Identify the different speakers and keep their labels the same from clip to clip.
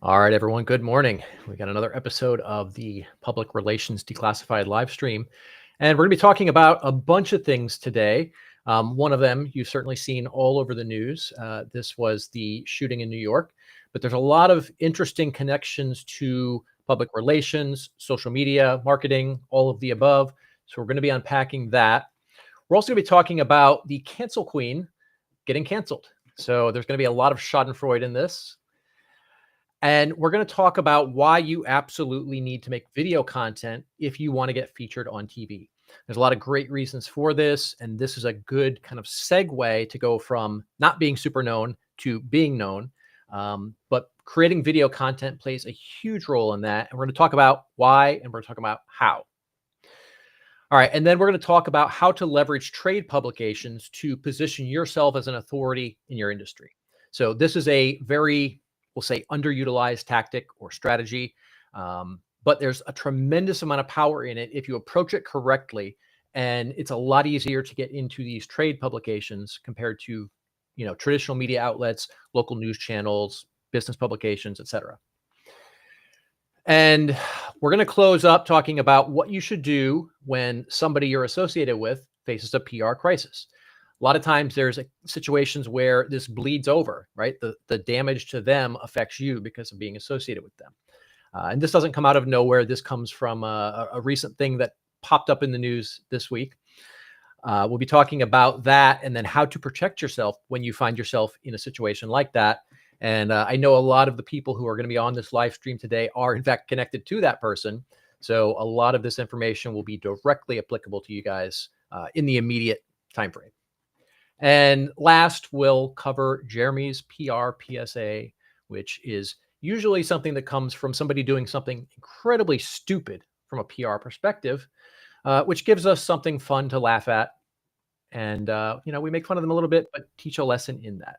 Speaker 1: All right, everyone. Good morning. We got another episode of the Public Relations Declassified live stream, and we're going to be talking about a bunch of things today. One of them you've certainly seen all over the news. This was the shooting in New York, but there's a lot of interesting connections to public relations, social media, marketing, all of the above. So we're going to be unpacking that. We're also going to be talking about the cancel queen getting canceled. So there's going to be a lot of Schadenfreude in this. And we're going to talk about why you absolutely need to make video content if you want to get featured on TV. There's a lot of great reasons for this, and this is a good kind of segue to go from not being super known to being known. But creating video content plays a huge role in that, and we're going to talk about why, and we're going to talk about how. All right, and then we're going to talk about how to leverage trade publications to position yourself as an authority in your industry. So this is a very, we'll say, underutilized tactic or strategy, but there's a tremendous amount of power in it if you approach it correctly, and it's a lot easier to get into these trade publications compared to, traditional media outlets, local news channels, business publications, etc. And we're going to close up talking about what you should do when somebody you're associated with faces a PR crisis. A lot of times there's situations where this bleeds over, right? The damage to them affects you because of being associated with them. And this doesn't come out of nowhere. This comes from a recent thing that popped up in the news this week. We'll be talking about that and then how to protect yourself when you find yourself in a situation like that. And I know a lot of the people who are going to be on this live stream today are in fact connected to that person. So a lot of this information will be directly applicable to you guys in the immediate time frame. And last, we'll cover Jeremy's PR PSA, which is usually something that comes from somebody doing something incredibly stupid from a PR perspective, which gives us something fun to laugh at. And, we make fun of them a little bit, but teach a lesson in that.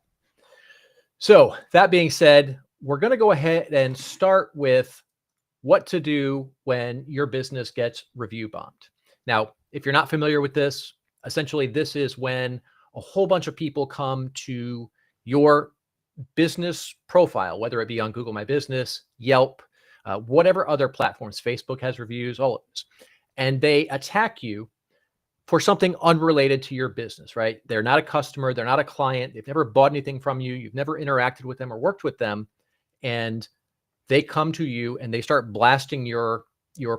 Speaker 1: So that being said, we're going to go ahead and start with what to do when your business gets review bombed. Now, if you're not familiar with this, essentially this is when a whole bunch of people come to your business profile, whether it be on Google My Business, Yelp, whatever other platforms, Facebook has reviews, all of this, and they attack you for something unrelated to your business, right? They're not a customer, they're not a client, they've never bought anything from you, you've never interacted with them or worked with them, and they come to you and they start blasting your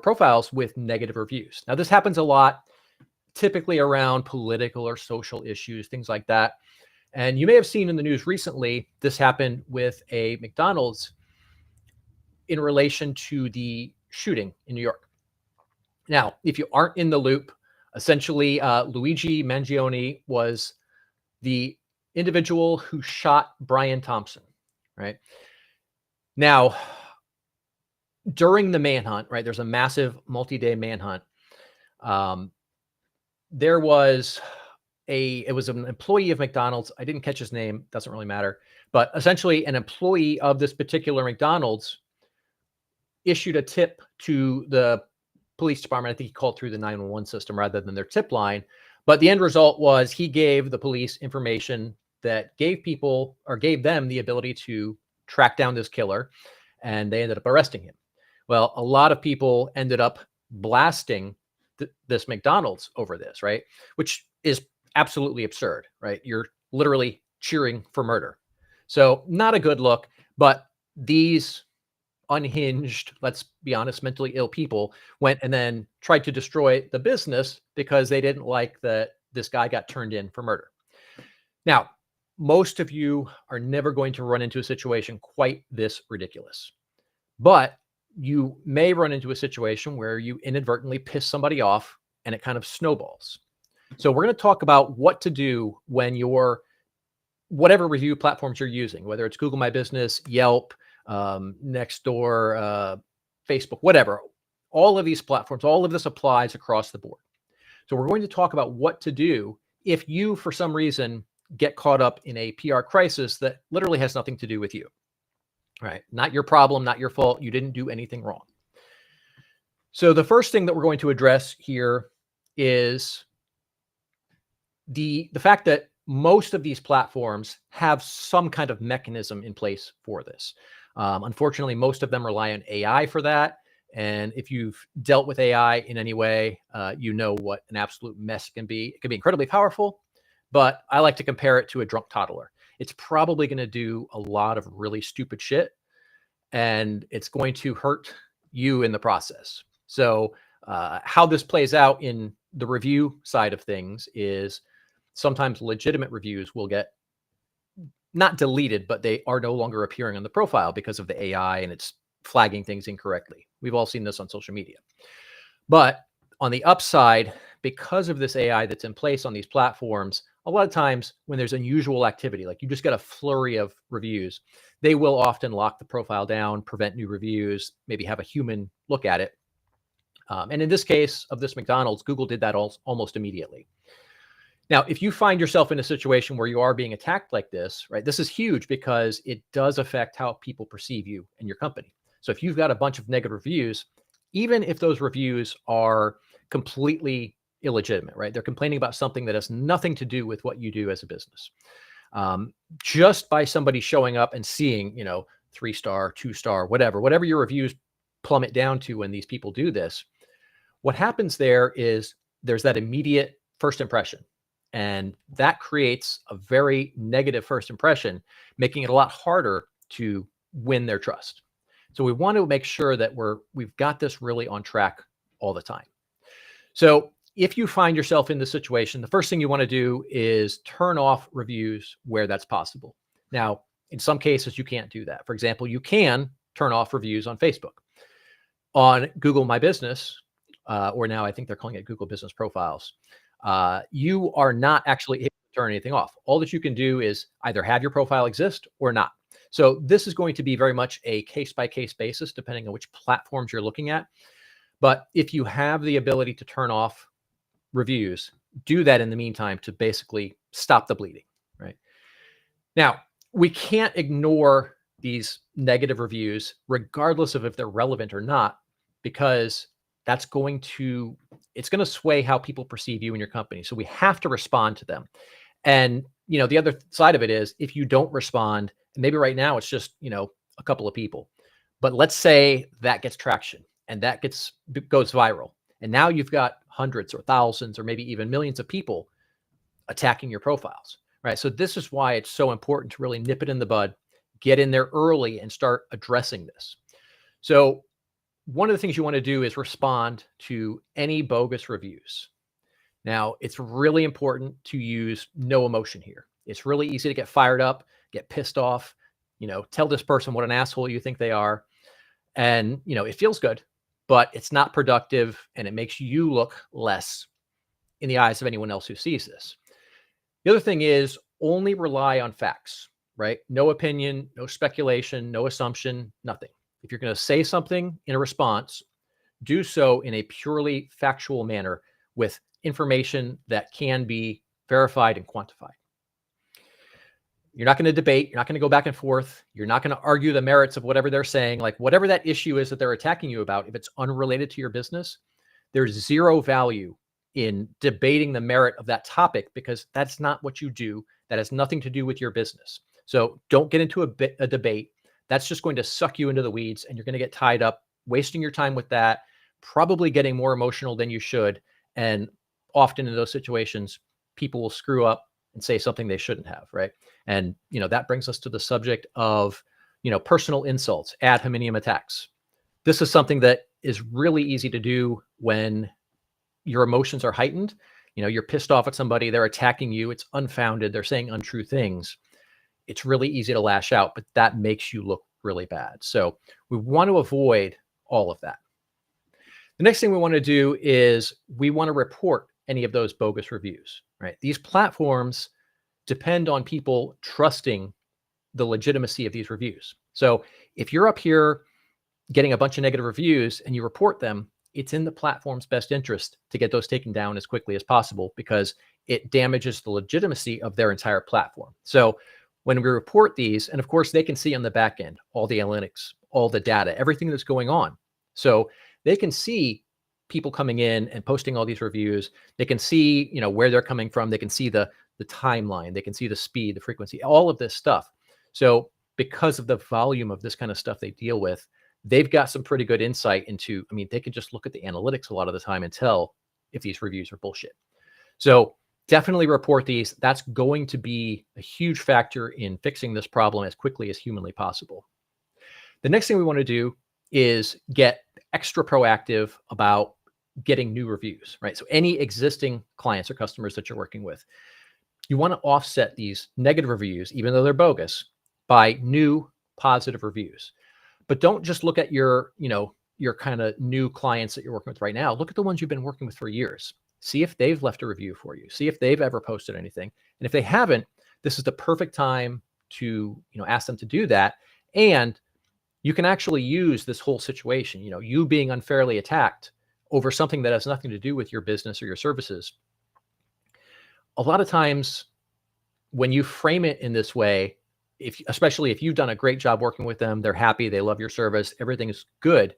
Speaker 1: profiles with negative reviews. Now, this happens a lot, typically around political or social issues, things like that. And you may have seen in the news recently, this happened with a McDonald's in relation to the shooting in New York. Now, if you aren't in the loop, essentially Luigi Mangione was the individual who shot Brian Thompson, right? Now, during the manhunt, right, there's a massive multi-day manhunt. There was it was an employee of McDonald's. I didn't catch his name. Doesn't really matter. But essentially an employee of this particular McDonald's issued a tip to the police department. I think he called through the 911 system rather than their tip line. But the end result was he gave the police information that gave them the ability to track down this killer, and they ended up arresting him. Well, a lot of people ended up blasting this McDonald's over this, right? Which is absolutely absurd, right? You're literally cheering for murder. So not a good look, but these unhinged, let's be honest, mentally ill people went and then tried to destroy the business because they didn't like that this guy got turned in for murder. Now, most of you are never going to run into a situation quite this ridiculous, but you may run into a situation where you inadvertently piss somebody off and it kind of snowballs. So we're going to talk about what to do when whatever review platforms you're using, whether it's Google My Business, Yelp, Nextdoor, Facebook, whatever, all of these platforms, all of this applies across the board. So we're going to talk about what to do if you, for some reason, get caught up in a PR crisis that literally has nothing to do with you, right? Not your problem, not your fault. You didn't do anything wrong. So the first thing that we're going to address here is the fact that most of these platforms have some kind of mechanism in place for this. Unfortunately, most of them rely on AI for that. And if you've dealt with AI in any way, you know what an absolute mess can be. It can be incredibly powerful, but I like to compare it to a drunk toddler. It's probably going to do a lot of really stupid shit, and it's going to hurt you in the process. So how this plays out in the review side of things is sometimes legitimate reviews will get not deleted, but they are no longer appearing on the profile because of the AI and it's flagging things incorrectly. We've all seen this on social media. But on the upside, because of this AI that's in place on these platforms, a lot of times when there's unusual activity, like you just got a flurry of reviews, they will often lock the profile down, prevent new reviews, maybe have a human look at it. And in this case of this McDonald's, Google did that almost immediately. Now, if you find yourself in a situation where you are being attacked like this, right, this is huge because it does affect how people perceive you and your company. So if you've got a bunch of negative reviews, even if those reviews are completely illegitimate, right, they're complaining about something that has nothing to do with what you do as a business. Just by somebody showing up and seeing, 3-star, 2-star, whatever your reviews plummet down to when these people do this, what happens there is there's that immediate first impression. And that creates a very negative first impression, making it a lot harder to win their trust. So we want to make sure that we've got this really on track all the time. So if you find yourself in this situation, the first thing you want to do is turn off reviews where that's possible. Now, in some cases, you can't do that. For example, you can turn off reviews on Facebook. On Google My Business, or now I think they're calling it Google Business Profiles, you are not actually able to turn anything off. All that you can do is either have your profile exist or not. So this is going to be very much a case-by-case basis, depending on which platforms you're looking at. But if you have the ability to turn off reviews, do that in the meantime to basically stop the bleeding, right? Now, we can't ignore these negative reviews, regardless of if they're relevant or not, because it's going to sway how people perceive you and your company. So we have to respond to them. And, the other side of it is if you don't respond, maybe right now it's just, a couple of people, but let's say that gets traction and that goes viral. And now you've got hundreds or thousands or maybe even millions of people attacking your profiles, right? So this is why it's so important to really nip it in the bud, get in there early and start addressing this. So one of the things you want to do is respond to any bogus reviews. Now, it's really important to use no emotion here. It's really easy to get fired up, get pissed off, tell this person what an asshole you think they are. And, it feels good, but it's not productive and it makes you look less in the eyes of anyone else who sees this. The other thing is only rely on facts, right? No opinion, no speculation, no assumption, nothing. If you're going to say something in a response, do so in a purely factual manner with information that can be verified and quantified. You're not going to debate. You're not going to go back and forth. You're not going to argue the merits of whatever they're saying. Like whatever that issue is that they're attacking you about, if it's unrelated to your business, there's zero value in debating the merit of that topic because that's not what you do. That has nothing to do with your business. So don't get into a debate. That's just going to suck you into the weeds and you're going to get tied up, wasting your time with that, probably getting more emotional than you should. And often in those situations, people will screw up and say something they shouldn't have, right? And, that brings us to the subject of, personal insults, ad hominem attacks. This is something that is really easy to do when your emotions are heightened. You're pissed off at somebody, they're attacking you, it's unfounded, they're saying untrue things. It's really easy to lash out, but that makes you look really bad. So we want to avoid all of that. The next thing we want to do is we want to report any of those bogus reviews, right? These platforms depend on people trusting the legitimacy of these reviews. So if you're up here getting a bunch of negative reviews and you report them, it's in the platform's best interest to get those taken down as quickly as possible because it damages the legitimacy of their entire platform. So when we report these, and of course they can see on the back end, all the analytics, all the data, everything that's going on. So they can see people coming in and posting all these reviews. They can see, where they're coming from. They can see the timeline. They can see the speed, the frequency, all of this stuff. So because of the volume of this kind of stuff they deal with, they've got some pretty good insight into, I mean, they can just look at the analytics a lot of the time and tell if these reviews are bullshit. So definitely report these. That's going to be a huge factor in fixing this problem as quickly as humanly possible. The next thing we want to do is get extra proactive about getting new reviews, right? So any existing clients or customers that you're working with, you want to offset these negative reviews, even though they're bogus, by new positive reviews. But don't just look at your kind of new clients that you're working with right now. Look at the ones you've been working with for years. See if they've left a review for you. See if they've ever posted anything. And if they haven't, this is the perfect time to, ask them to do that. And you can actually use this whole situation, you being unfairly attacked over something that has nothing to do with your business or your services. A lot of times when you frame it in this way, especially if you've done a great job working with them, they're happy, they love your service, everything is good,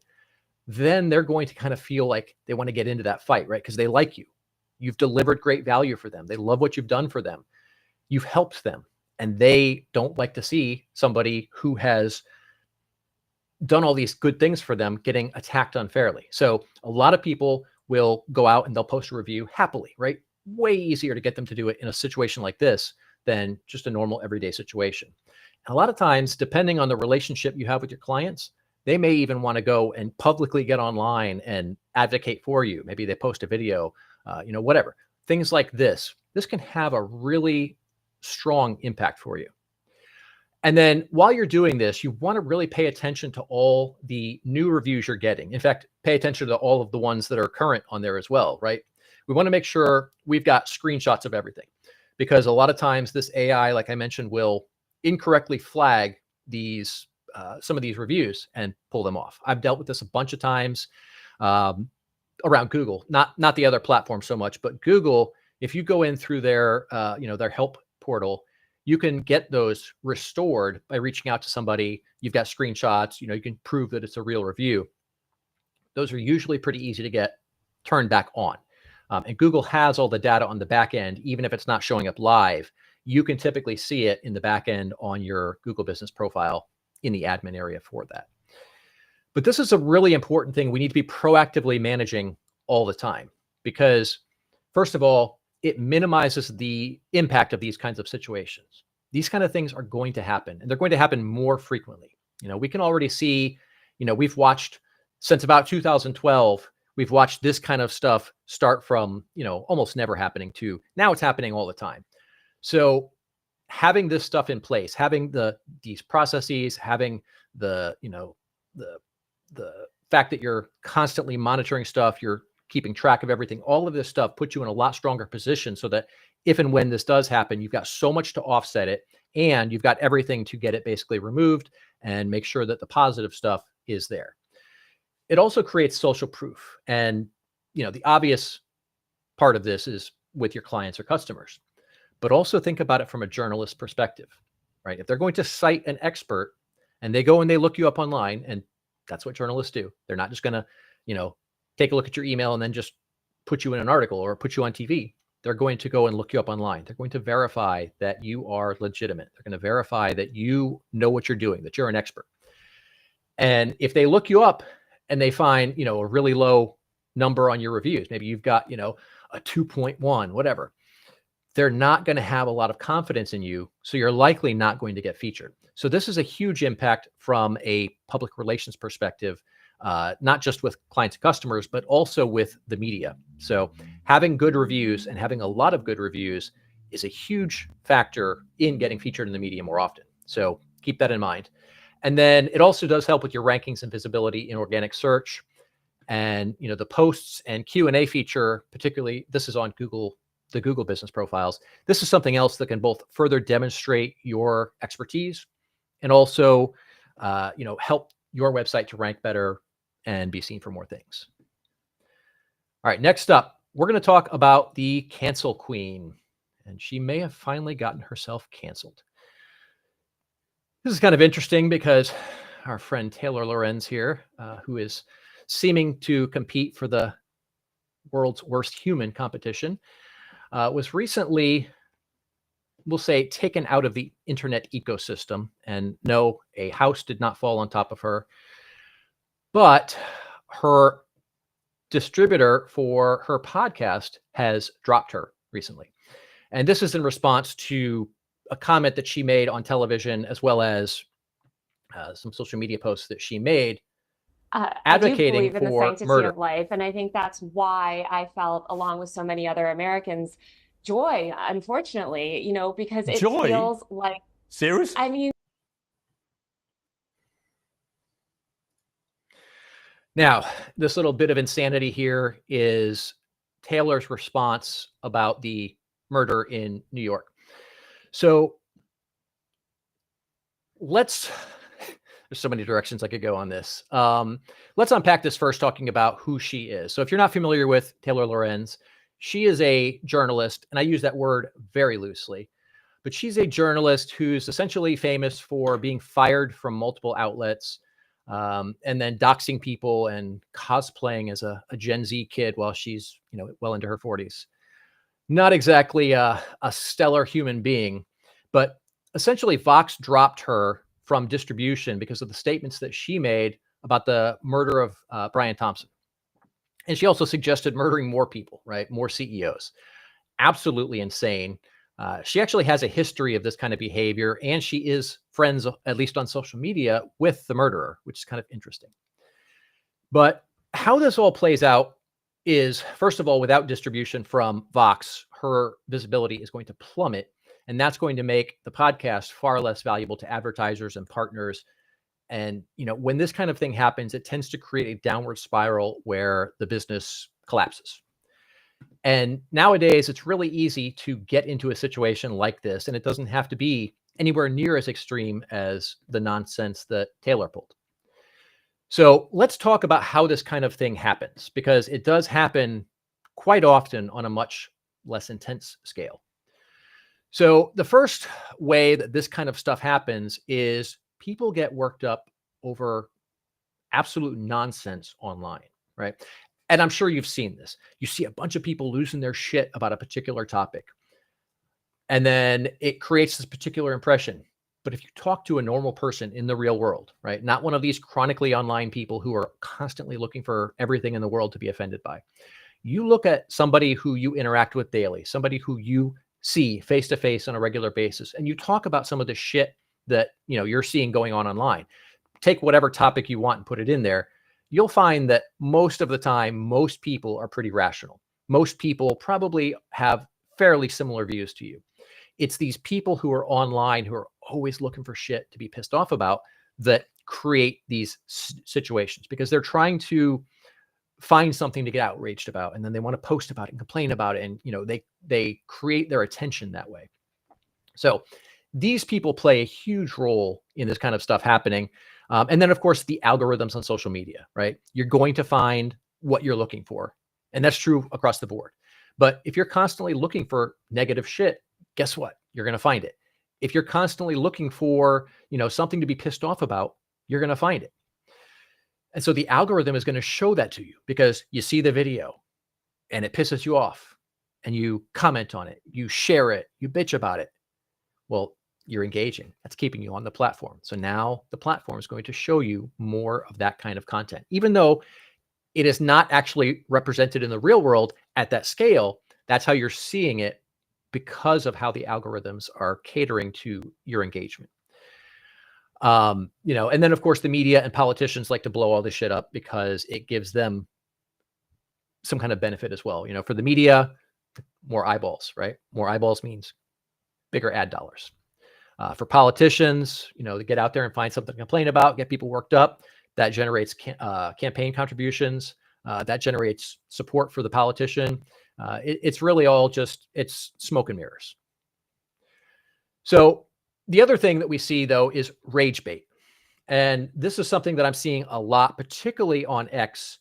Speaker 1: then they're going to kind of feel like they want to get into that fight, right? Because they like you. You've delivered great value for them. They love what you've done for them. You've helped them. And they don't like to see somebody who has done all these good things for them getting attacked unfairly. So a lot of people will go out and they'll post a review happily, right? Way easier to get them to do it in a situation like this than just a normal everyday situation. And a lot of times, depending on the relationship you have with your clients, they may even want to go and publicly get online and advocate for you. Maybe they post a video, whatever. Things like this. This can have a really strong impact for you. And then while you're doing this, you want to really pay attention to all the new reviews you're getting. In fact, pay attention to all of the ones that are current on there as well, right? We want to make sure we've got screenshots of everything, because a lot of times this AI, like I mentioned, will incorrectly flag these some of these reviews and pull them off. I've dealt with this a bunch of times around Google, not the other platform so much, but Google. If you go in through their their help portal, you can get those restored by reaching out to somebody. You've got screenshots, you can prove that it's a real review. Those are usually pretty easy to get turned back on. And Google has all the data on the back end, even if it's not showing up live. You can typically see it in the back end on your Google business profile in the admin area for that. But this is a really important thing we need to be proactively managing all the time, because first of all, it minimizes the impact of these kinds of situations. These kind of things are going to happen, and they're going to happen more frequently. We can already see, we've watched since about 2012, we've watched this kind of stuff start from, almost never happening to now it's happening all the time. So having this stuff in place, having these processes, having the fact that you're constantly monitoring stuff, you're keeping track of everything, all of this stuff puts you in a lot stronger position so that if and when this does happen, you've got so much to offset it, and you've got everything to get it basically removed and make sure that the positive stuff is there. It also creates social proof. And, the obvious part of this is with your clients or customers, but also think about it from a journalist perspective, right? If they're going to cite an expert and they go and they look you up online, and that's what journalists do. They're not just going to, take a look at your email and then just put you in an article or put you on TV. They're going to go and look you up online. They're going to verify that you are legitimate. They're going to verify that you know what you're doing, that you're an expert. And if they look you up and they find, a really low number on your reviews, maybe you've got, a 2.1, whatever, they're not going to have a lot of confidence in you. So you're likely not going to get featured. So this is a huge impact from a public relations perspective, not just with clients and customers, but also with the media. So having good reviews and having a lot of good reviews is a huge factor in getting featured in the media more often. So keep that in mind. And then it also does help with your rankings and visibility in organic search. And, the posts and Q&A feature, particularly, this is on Google, the Google business profiles. This is something else that can both further demonstrate your expertise and also, help your website to rank better and be seen for more things. All right, next up, we're going to talk about the cancel queen, and she may have finally gotten herself canceled. This is kind of interesting because our friend Taylor Lorenz here, who is seeming to compete for the world's worst human competition, was recently we'll say, taken out of the internet ecosystem. And no, a house did not fall on top of her. But her distributor for her podcast has dropped her recently. And this is in response to a comment that she made on television, as well as some social media posts that she made
Speaker 2: I do
Speaker 1: advocating
Speaker 2: believe in the
Speaker 1: for
Speaker 2: sanctity
Speaker 1: murder.
Speaker 2: of life. And I think that's why I felt, along with so many other Americans, joy, unfortunately, because it
Speaker 3: Joy?
Speaker 2: feels like,
Speaker 3: Serious?
Speaker 2: I mean,
Speaker 1: Now, this little bit of insanity here is Taylor's response about the murder in New York. So there's so many directions I could go on this. Let's unpack this first, talking about who she is. So if you're not familiar with Taylor Lorenz, she is a journalist, and I use that word very loosely, but she's a journalist who's essentially famous for being fired from multiple outlets, and then doxing people and cosplaying as a Gen Z kid while she's, well into her 40s. Not exactly a stellar human being, but essentially Vox dropped her from distribution because of the statements that she made about the murder of Brian Thompson. And she also suggested murdering more people, right? More CEOs. Absolutely insane. She actually has a history of this kind of behavior, and she is friends, at least on social media, with the murderer, which is kind of interesting. But how this all plays out is, first of all, without distribution from Vox, her visibility is going to plummet, and that's going to make the podcast far less valuable to advertisers and partners. And, when this kind of thing happens, it tends to create a downward spiral where the business collapses. And nowadays, it's really easy to get into a situation like this, and it doesn't have to be anywhere near as extreme as the nonsense that Taylor pulled. So let's talk about how this kind of thing happens, because it does happen quite often on a much less intense scale. So the first way that this kind of stuff happens is people get worked up over absolute nonsense online, right? And I'm sure you've seen this. You see a bunch of people losing their shit about a particular topic, and then it creates this particular impression. But if you talk to a normal person in the real world, right, not one of these chronically online people who are constantly looking for everything in the world to be offended by, you look at somebody who you interact with daily, somebody who you see face to face on a regular basis, and you talk about some of the shit that you're seeing going on online. Take whatever topic you want and put it in there. You'll find that most of the time, most people are pretty rational. Most people probably have fairly similar views to you. It's these people who are online who are always looking for shit to be pissed off about that create these situations, because they're trying to find something to get outraged about, and then they want to post about it and complain about it, and they create their attention that way. So these people play a huge role in this kind of stuff happening. And then, of course, the algorithms on social media, right? You're going to find what you're looking for, and that's true across the board. But if you're constantly looking for negative shit, guess what? You're going to find it. If you're constantly looking for, something to be pissed off about, you're going to find it. And so the algorithm is going to show that to you because you see the video and it pisses you off, and you comment on it, you share it, you bitch about it. Well, you're engaging. That's keeping you on the platform. So now the platform is going to show you more of that kind of content, even though it is not actually represented in the real world at that scale. That's how you're seeing it because of how the algorithms are catering to your engagement. And then of course the media and politicians like to blow all this shit up because it gives them some kind of benefit as well. For the media, more eyeballs, right? More eyeballs means bigger ad dollars. For politicians, to get out there and find something to complain about, get people worked up, that generates campaign contributions, that generates support for the politician. It's really all it's smoke and mirrors. So the other thing that we see, though, is rage bait. And this is something that I'm seeing a lot, particularly on X,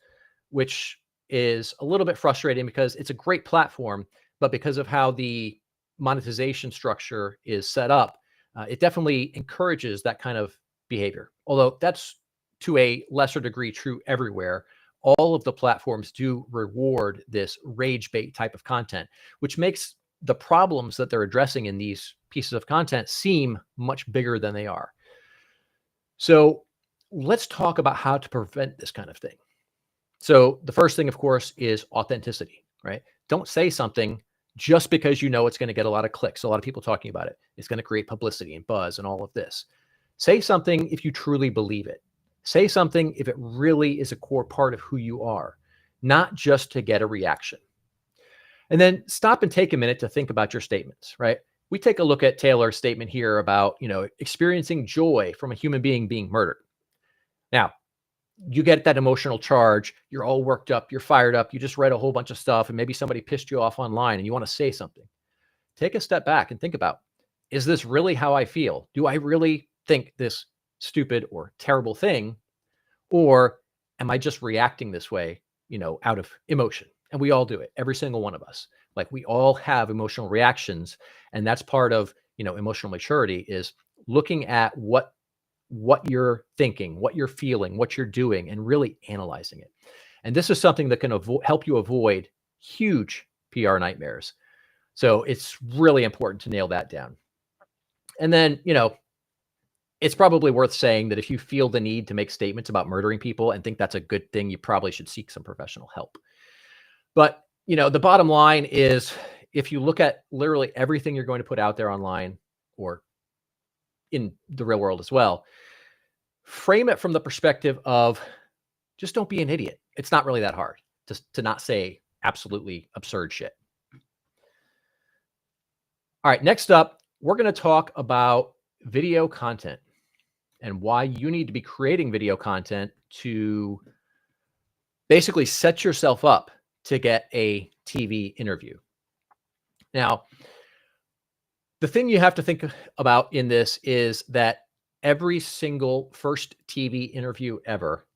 Speaker 1: which is a little bit frustrating because it's a great platform, but because of how the monetization structure is set up, it definitely encourages that kind of behavior. Although that's to a lesser degree true everywhere. All of the platforms do reward this rage bait type of content, which makes the problems that they're addressing in these pieces of content seem much bigger than they are. So let's talk about how to prevent this kind of thing. So the first thing, of course, is authenticity, right? Don't say something just because you know it's going to get a lot of clicks, a lot of people talking about it. It's going to create publicity and buzz and all of this. Say something if you truly believe it. Say something if it really is a core part of who you are, not just to get a reaction. And then stop and take a minute to think about your statements, right? We take a look at Taylor's statement here about, experiencing joy from a human being being murdered. Now, you get that emotional charge, you're all worked up, you're fired up, you just read a whole bunch of stuff, and maybe somebody pissed you off online and you want to say something. Take a step back and think about, is this really how I feel? Do I really think this stupid or terrible thing? Or am I just reacting this way, out of emotion? And we all do it, every single one of us. Like, we all have emotional reactions. And that's part of, emotional maturity, is looking at what you're thinking, what you're feeling, what you're doing, and really analyzing it. And this is something that can help you avoid huge PR nightmares. So it's really important to nail that down. And then, it's probably worth saying that if you feel the need to make statements about murdering people and think that's a good thing, you probably should seek some professional help. But, the bottom line is, if you look at literally everything you're going to put out there online or in the real world as well, frame it from the perspective of, just don't be an idiot. It's not really that hard to not say absolutely absurd shit. All right, next up, we're going to talk about video content and why you need to be creating video content to basically set yourself up to get a TV interview. Now, the thing you have to think about in this is that every single first TV interview ever,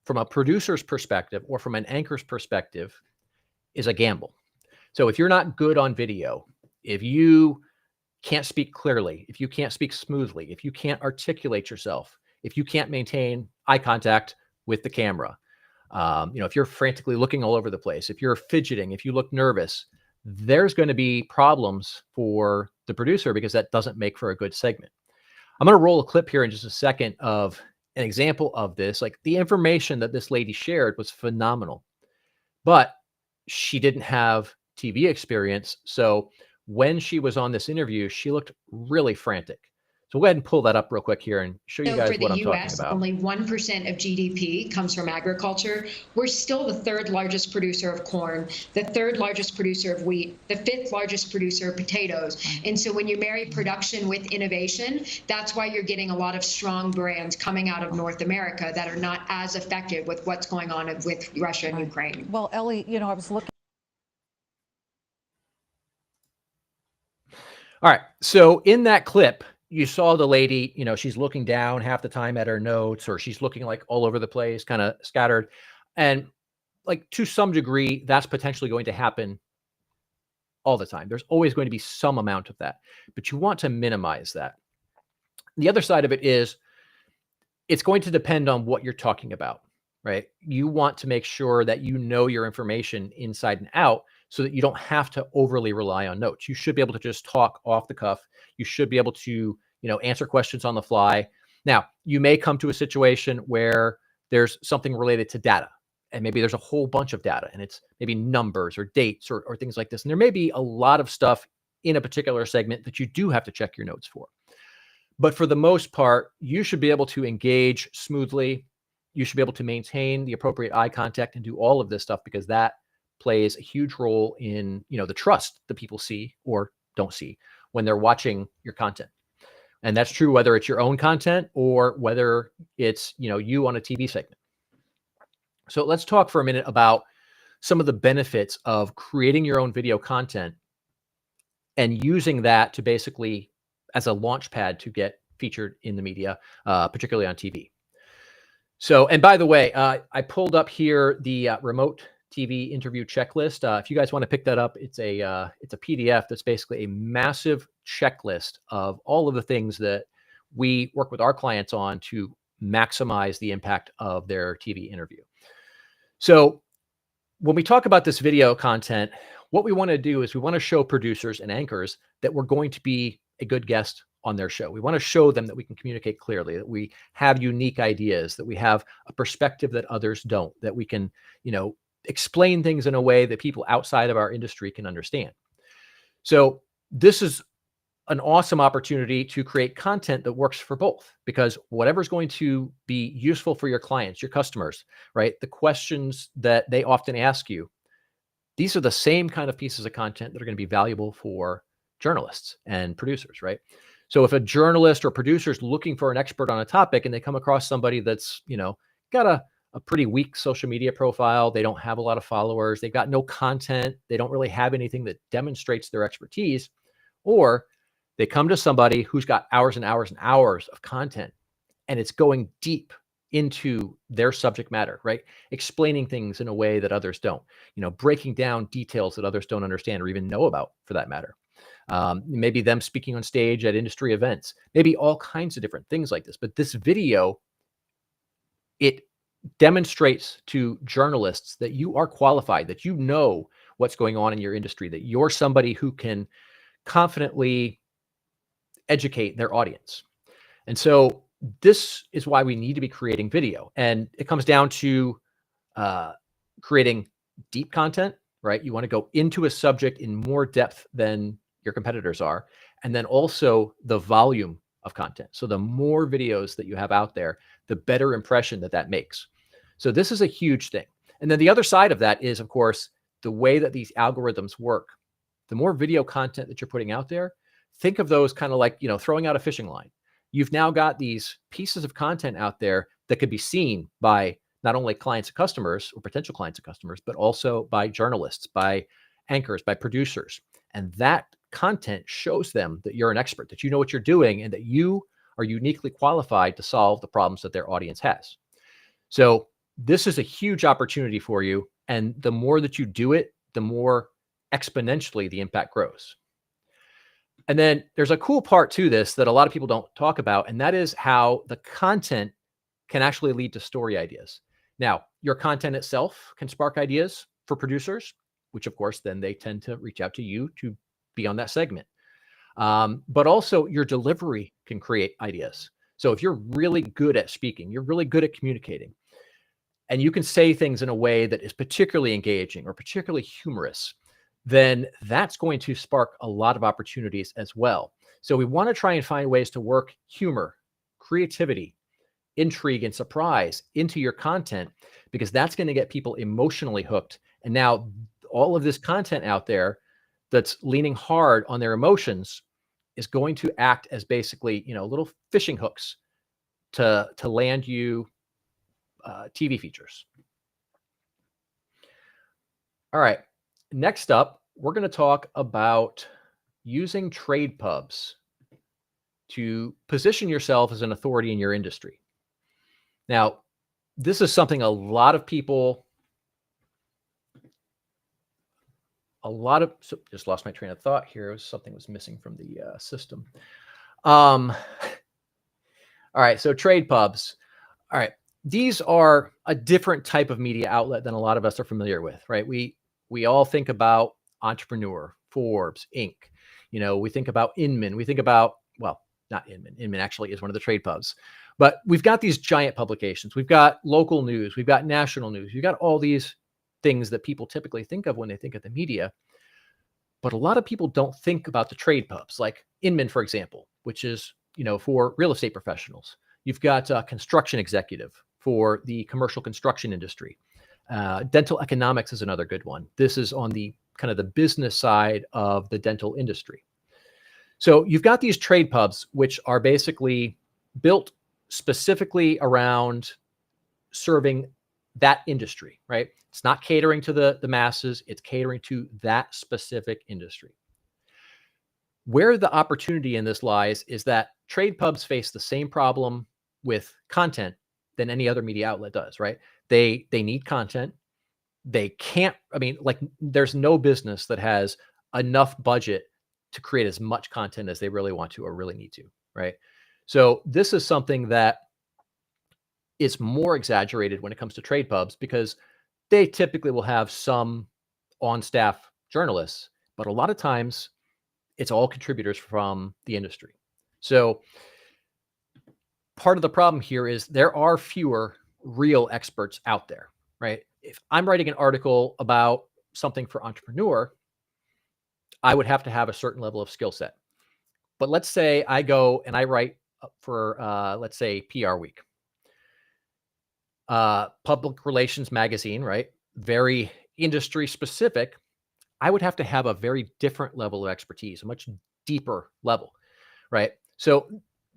Speaker 1: from a producer's perspective or from an anchor's perspective, is a gamble. So if you're not good on video, if you can't speak clearly, if you can't speak smoothly, if you can't articulate yourself, if you can't maintain eye contact with the camera, if you're frantically looking all over the place, if you're fidgeting, if you look nervous, there's going to be problems for the producer, because that doesn't make for a good segment. I'm going to roll a clip here in just a second of an example of this. Like, the information that this lady shared was phenomenal, but she didn't have TV experience. So when she was on this interview, she looked really frantic. So we'll go ahead and pull that up real quick here and show you guys what I'm talking about.
Speaker 3: Only 1% of GDP comes from agriculture. We're still the third largest producer of corn, the third largest producer of wheat, the fifth largest producer of potatoes. And so when you marry production with innovation, that's why you're getting a lot of strong brands coming out of North America that are not as affected with what's going on with Russia and Ukraine.
Speaker 4: Well, Ellie, I was looking.
Speaker 1: All right. So in that clip, you saw the lady, she's looking down half the time at her notes, or she's looking like all over the place, kind of scattered. And like, to some degree, that's potentially going to happen all the time. There's always going to be some amount of that, but you want to minimize that. The other side of it is, it's going to depend on what you're talking about, right? You want to make sure that you know your information inside and out, so that you don't have to overly rely on notes. You should be able to just talk off the cuff. You should be able to, answer questions on the fly. Now, you may come to a situation where there's something related to data, and maybe there's a whole bunch of data, and it's maybe numbers or dates or things like this. And there may be a lot of stuff in a particular segment that you do have to check your notes for. But for the most part, you should be able to engage smoothly. You should be able to maintain the appropriate eye contact and do all of this stuff, because that plays a huge role in, the trust that people see or don't see when they're watching your content. And that's true whether it's your own content or whether it's, you on a TV segment. So let's talk for a minute about some of the benefits of creating your own video content and using that to basically as a launch pad to get featured in the media, particularly on TV. So, and by the way, I pulled up here the remote TV interview checklist. If you guys want to pick that up, it's a PDF that's basically a massive checklist of all of the things that we work with our clients on to maximize the impact of their TV interview. So when we talk about this video content, what we want to do is we want to show producers and anchors that we're going to be a good guest on their show. We want to show them that we can communicate clearly, that we have unique ideas, that we have a perspective that others don't, that we can, explain things in a way that people outside of our industry can understand. So this is an awesome opportunity to create content that works for both, because whatever's going to be useful for your clients, your customers, right? The questions that they often ask you, these are the same kind of pieces of content that are going to be valuable for journalists and producers, right? So if a journalist or producer is looking for an expert on a topic and they come across somebody that's, got a pretty weak social media profile, they don't have a lot of followers, they've got no content, they don't really have anything that demonstrates their expertise, or they come to somebody who's got hours and hours and hours of content and it's going deep into their subject matter, right? Explaining things in a way that others don't, breaking down details that others don't understand or even know about, for that matter. Maybe them speaking on stage at industry events, maybe all kinds of different things like this. But this video, it demonstrates to journalists that you are qualified, that you know what's going on in your industry, that you're somebody who can confidently educate their audience. And so this is why we need to be creating video. And it comes down to creating deep content, right? You want to go into a subject in more depth than your competitors are. And then also the volume of content. So the more videos that you have out there, the better impression that makes. So this is a huge thing. And then the other side of that is, of course, the way that these algorithms work. The more video content that you're putting out there, think of those kind of like, throwing out a fishing line. You've now got these pieces of content out there that could be seen by not only clients and customers or potential clients and customers, but also by journalists, by anchors, by producers. And that content shows them that you're an expert, that you know what you're doing, and that you are uniquely qualified to solve the problems that their audience has. So this is a huge opportunity for you. And the more that you do it, the more exponentially the impact grows. And then there's a cool part to this that a lot of people don't talk about, and that is how the content can actually lead to story ideas. Now, your content itself can spark ideas for producers, which of course, then they tend to reach out to you to be on that segment. But also your delivery can create ideas. So if you're really good at speaking, you're really good at communicating, and you can say things in a way that is particularly engaging or particularly humorous, then that's going to spark a lot of opportunities as well. So we want to try and find ways to work humor, creativity, intrigue, and surprise into your content, because that's going to get people emotionally hooked. And now all of this content out there that's leaning hard on their emotions is going to act as basically, little fishing hooks to land you TV features. All right. Next up, we're going to talk about using trade pubs to position yourself as an authority in your industry. Now, this is something just lost my train of thought here. Something was missing from the system. All right, so trade pubs. All right, these are a different type of media outlet than a lot of us are familiar with, right? We all think about Entrepreneur, Forbes, Inc. We think about Inman. We think about, well, not Inman. Inman actually is one of the trade pubs. But we've got these giant publications. We've got local news. We've got national news. We've got all these things that people typically think of when they think of the media. But a lot of people don't think about the trade pubs, like Inman, for example, which is, for real estate professionals. You've got Construction Executive for the commercial construction industry. Dental Economics is another good one. This is on the kind of the business side of the dental industry. So you've got these trade pubs, which are basically built specifically around serving that industry, right? It's not catering to the masses. It's catering to that specific industry. Where the opportunity in this lies is that trade pubs face the same problem with content than any other media outlet does, right? They need content. They can't, there's no business that has enough budget to create as much content as they really want to or really need to, right? So this is something that is more exaggerated when it comes to trade pubs, because they typically will have some on-staff journalists, but a lot of times it's all contributors from the industry. So part of the problem here is there are fewer real experts out there, right? If I'm writing an article about something for entrepreneur, I would have to have a certain level of skill set. But let's say I go and I write for, let's say, PR Week, public relations magazine, right? Very industry specific. I would have to have a very different level of expertise, a much deeper level, right? So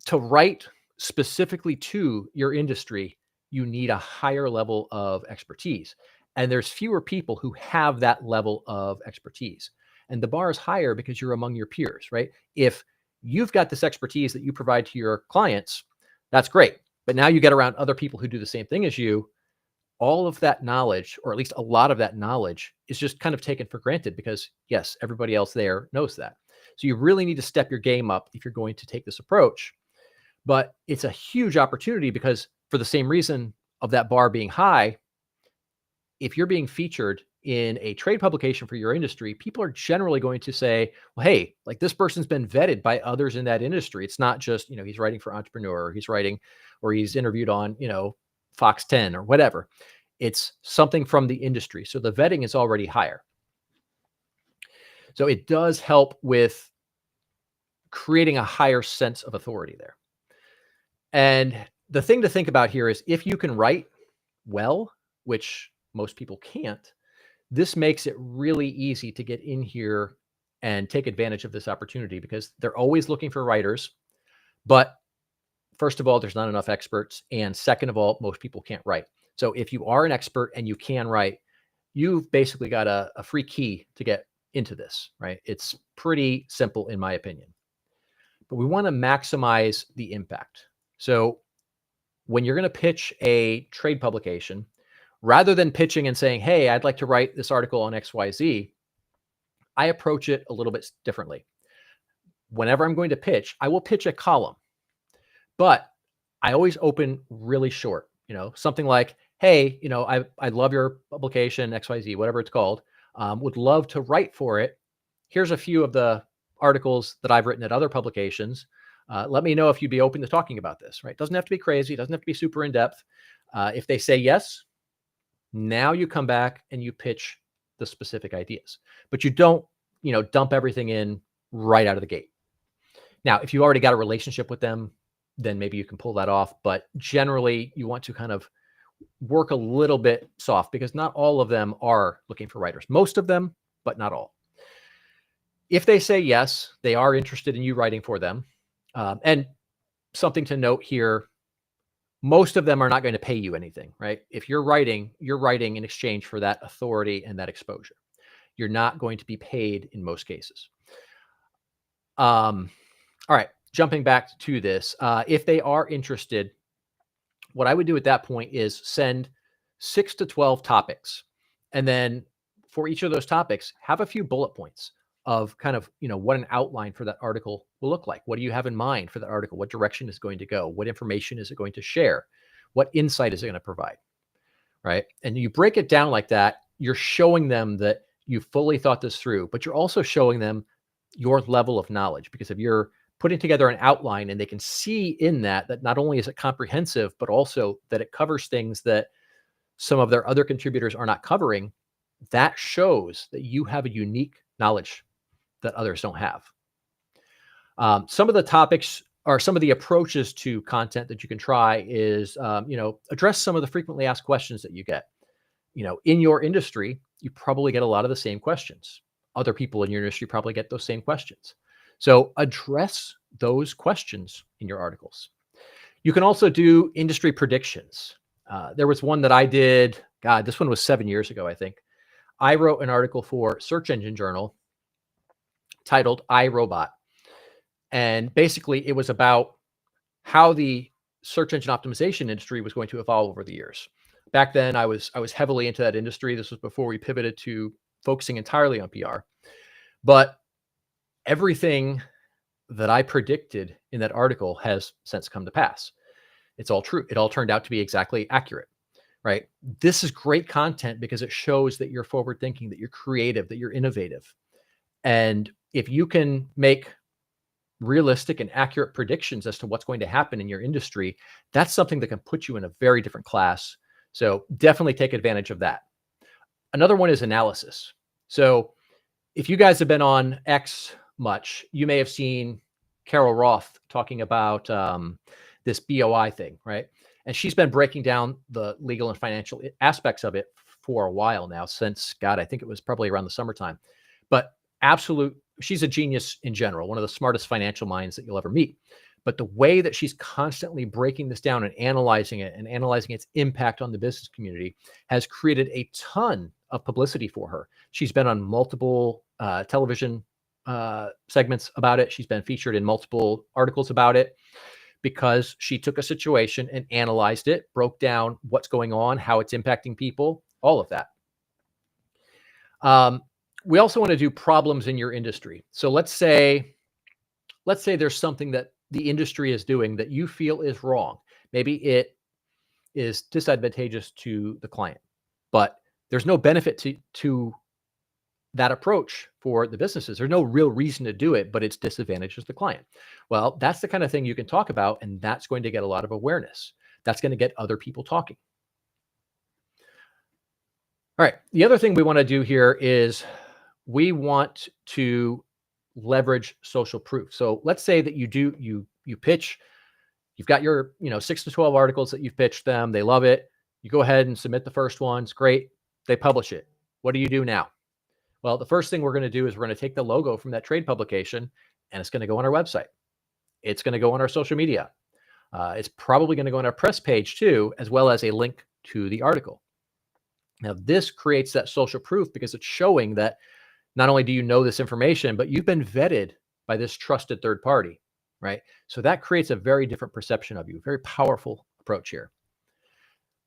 Speaker 1: to write specifically to your industry, you need a higher level of expertise. And there's fewer people who have that level of expertise. And the bar is higher because you're among your peers, right? If you've got this expertise that you provide to your clients, that's great. But now you get around other people who do the same thing as you. All of that knowledge, or at least a lot of that knowledge, is just kind of taken for granted because, yes, everybody else there knows that. So you really need to step your game up if you're going to take this approach. But it's a huge opportunity because, for the same reason of that bar being high, if you're being featured in a trade publication for your industry, people are generally going to say, well, hey, like this person's been vetted by others in that industry. It's not just, he's writing for Entrepreneur, or he's writing, or he's interviewed on, Fox 10 or whatever. It's something from the industry. So the vetting is already higher. So it does help with creating a higher sense of authority there. And the thing to think about here is if you can write well, which most people can't, this makes it really easy to get in here and take advantage of this opportunity because they're always looking for writers. But first of all, there's not enough experts. And second of all, most people can't write. So if you are an expert and you can write, you've basically got a free key to get into this, right? It's pretty simple in my opinion. But we want to maximize the impact. So when you're going to pitch a trade publication, rather than pitching and saying, hey, I'd like to write this article on XYZ, I approach it a little bit differently. Whenever I'm going to pitch, I will pitch a column, but I always open really short, something like, hey, I love your publication, XYZ, whatever it's called, would love to write for it. Here's a few of the articles that I've written at other publications. Let me know if you'd be open to talking about this, right? Doesn't have to be crazy. Doesn't have to be super in depth. If they say yes, now you come back and you pitch the specific ideas, but you don't, dump everything in right out of the gate. Now, if you already got a relationship with them, then maybe you can pull that off. But generally, you want to kind of work a little bit soft because not all of them are looking for writers. Most of them, but not all. If they say yes, they are interested in you writing for them. And something to note here, most of them are not going to pay you anything, right? If you're writing in exchange for that authority and that exposure. You're not going to be paid in most cases. All right, jumping back to this. If they are interested, what I would do at that point is send 6 to 12 topics. And then for each of those topics, have a few bullet points of kind of, what an outline for that article will look like. What do you have in mind for that article? What direction is going to go? What information is it going to share? What insight is it going to provide? Right. And you break it down like that, you're showing them that you fully thought this through, but you're also showing them your level of knowledge, because if you're putting together an outline and they can see in that not only is it comprehensive, but also that it covers things that some of their other contributors are not covering, that shows that you have a unique knowledge that others don't have. Some of the topics or some of the approaches to content that you can try is, address some of the frequently asked questions that you get. In your industry, you probably get a lot of the same questions. Other people in your industry probably get those same questions. So address those questions in your articles. You can also do industry predictions. There was one that I did, this one was 7 years ago, I think. I wrote an article for Search Engine Journal titled iRobot. And basically it was about how the search engine optimization industry was going to evolve over the years. Back then I was heavily into that industry. This was before we pivoted to focusing entirely on PR. But everything that I predicted in that article has since come to pass. It's all true. It all turned out to be exactly accurate. right? This is great content because it shows that you're forward thinking, that you're creative, that you're innovative. And if you can make realistic and accurate predictions as to what's going to happen in your industry, that's something that can put you in a very different class. So definitely take advantage of that. Another one is analysis. So if you guys have been on X much, you may have seen Carol Roth talking about this BOI thing, right? And she's been breaking down the legal and financial aspects of it for a while now, since, God, I think it was probably around the summertime. But she's a genius in general, one of the smartest financial minds that you'll ever meet. But the way that she's constantly breaking this down and analyzing it and analyzing its impact on the business community has created a ton of publicity for her. She's been on multiple television segments about it. She's been featured in multiple articles about it because she took a situation and analyzed it, broke down what's going on, how it's impacting people, all of that. We also want to do problems in your industry. So let's say there's something that the industry is doing that you feel is wrong. Maybe it is disadvantageous to the client, but there's no benefit to that approach for the businesses. There's no real reason to do it, but it's disadvantages the client. Well, that's the kind of thing you can talk about, and that's going to get a lot of awareness. That's going to get other people talking. All right. The other thing we want to do here is we want to leverage social proof. So let's say that you pitch, you've got your 6 to 12 articles that you've pitched them. They love it. You go ahead and submit the first ones. Great. They publish it. What do you do now? Well, the first thing we're going to do is we're going to take the logo from that trade publication, and it's going to go on our website. It's going to go on our social media. It's probably going to go on our press page too, as well as a link to the article. Now, this creates that social proof because it's showing that not only do you know this information, but you've been vetted by this trusted third party, right? So that creates a very different perception of you, very powerful approach here.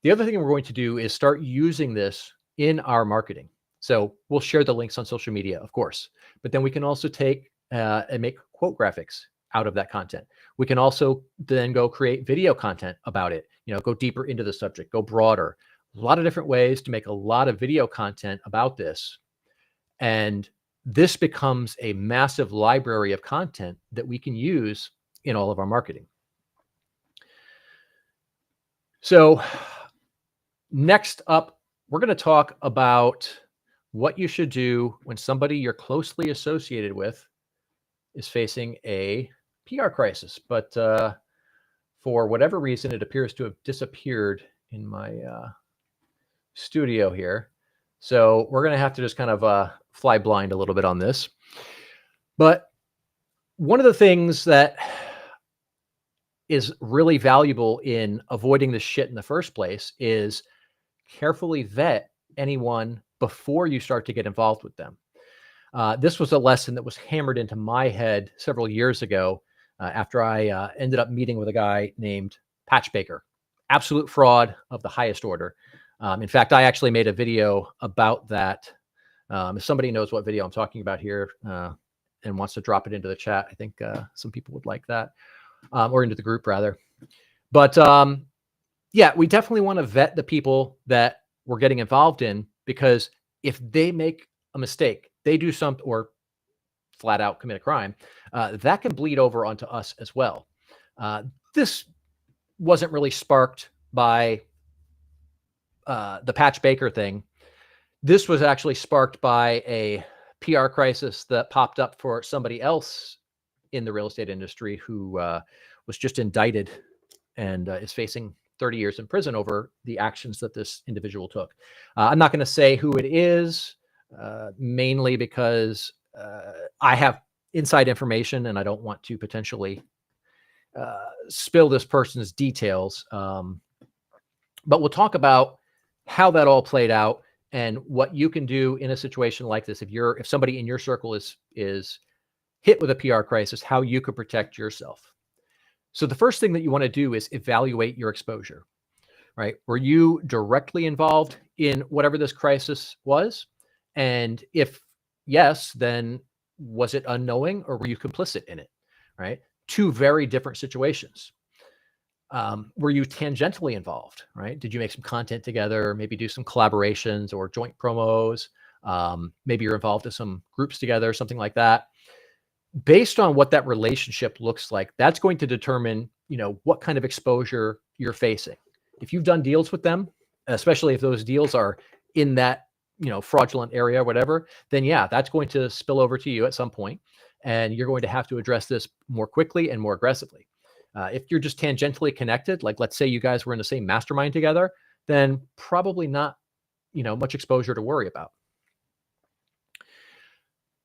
Speaker 1: The other thing we're going to do is start using this in our marketing. So we'll share the links on social media, of course, but then we can also take and make quote graphics out of that content. We can also then go create video content about it, go deeper into the subject, go broader. A lot of different ways to make a lot of video content about this. And this becomes a massive library of content that we can use in all of our marketing. So next up, we're going to talk about what you should do when somebody you're closely associated with is facing a PR crisis. But for whatever reason, it appears to have disappeared in my studio here. So we're going to have to just kind of fly blind a little bit on this. But one of the things that is really valuable in avoiding this shit in the first place is carefully vet anyone before you start to get involved with them. This was a lesson that was hammered into my head several years ago after I ended up meeting with a guy named Patch Baker. Absolute fraud of the highest order. In fact, I actually made a video about that. If somebody knows what video I'm talking about here and wants to drop it into the chat, I think some people would like that, or into the group rather. But yeah, we definitely want to vet the people that we're getting involved in, because if they make a mistake, they do something or flat out commit a crime, that can bleed over onto us as well. This wasn't really sparked by the Patch Baker thing. This was actually sparked by a PR crisis that popped up for somebody else in the real estate industry who was just indicted and is facing 30 years in prison over the actions that this individual took. I'm not going to say who it is, mainly because I have inside information and I don't want to potentially spill this person's details. But we'll talk about how that all played out and what you can do in a situation like this. If somebody in your circle is hit with a PR crisis, how you could protect yourself. So the first thing that you want to do is evaluate your exposure, right? Were you directly involved in whatever this crisis was? And if yes, then was it unknowing or were you complicit in it, right? Two very different situations. Were you tangentially involved, right? Did you make some content together, maybe do some collaborations or joint promos? Maybe you're involved in some groups together, something like that. Based on what that relationship looks like, that's going to determine, what kind of exposure you're facing. If you've done deals with them, especially if those deals are in that, fraudulent area or whatever, then yeah, that's going to spill over to you at some point, and you're going to have to address this more quickly and more aggressively. If you're just tangentially connected, like let's say you guys were in the same mastermind together, then probably not, much exposure to worry about.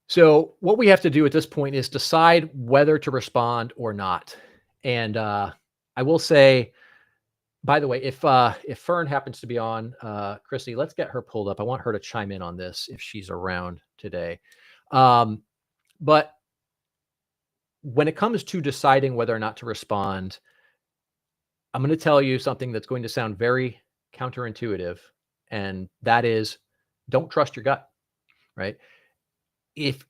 Speaker 1: So what we have to do at this point is decide whether to respond or not. And I will say, by the way, if Fern happens to be on, Chrissy, let's get her pulled up. I want her to chime in on this if she's around today. But when it comes to deciding whether or not to respond, I'm going to tell you something that's going to sound very counterintuitive, and that is, don't trust your gut, right?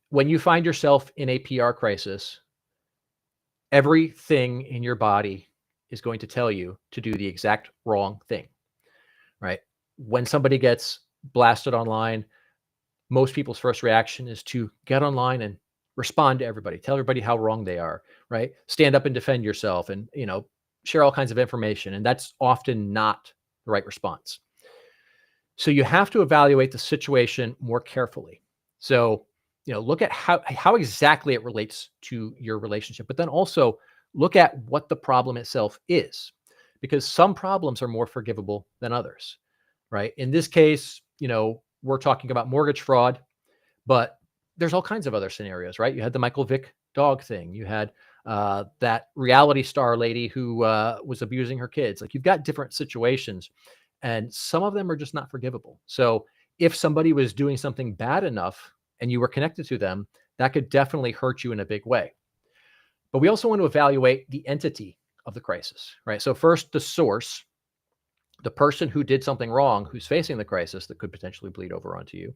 Speaker 1: When you find yourself in a PR crisis, everything in your body is going to tell you to do the exact wrong thing, right? When somebody gets blasted online, most people's first reaction is to get online and respond to everybody, tell everybody how wrong they are, right? Stand up and defend yourself and, share all kinds of information. And that's often not the right response. So you have to evaluate the situation more carefully. So, look at how exactly it relates to your relationship, but then also look at what the problem itself is, because some problems are more forgivable than others, right? In this case, we're talking about mortgage fraud, but there's all kinds of other scenarios, right? You had the Michael Vick dog thing. You had that reality star lady who was abusing her kids. Like, you've got different situations, and some of them are just not forgivable. So if somebody was doing something bad enough and you were connected to them, that could definitely hurt you in a big way. But we also want to evaluate the entity of the crisis, right? So first, the source, the person who did something wrong, who's facing the crisis that could potentially bleed over onto you.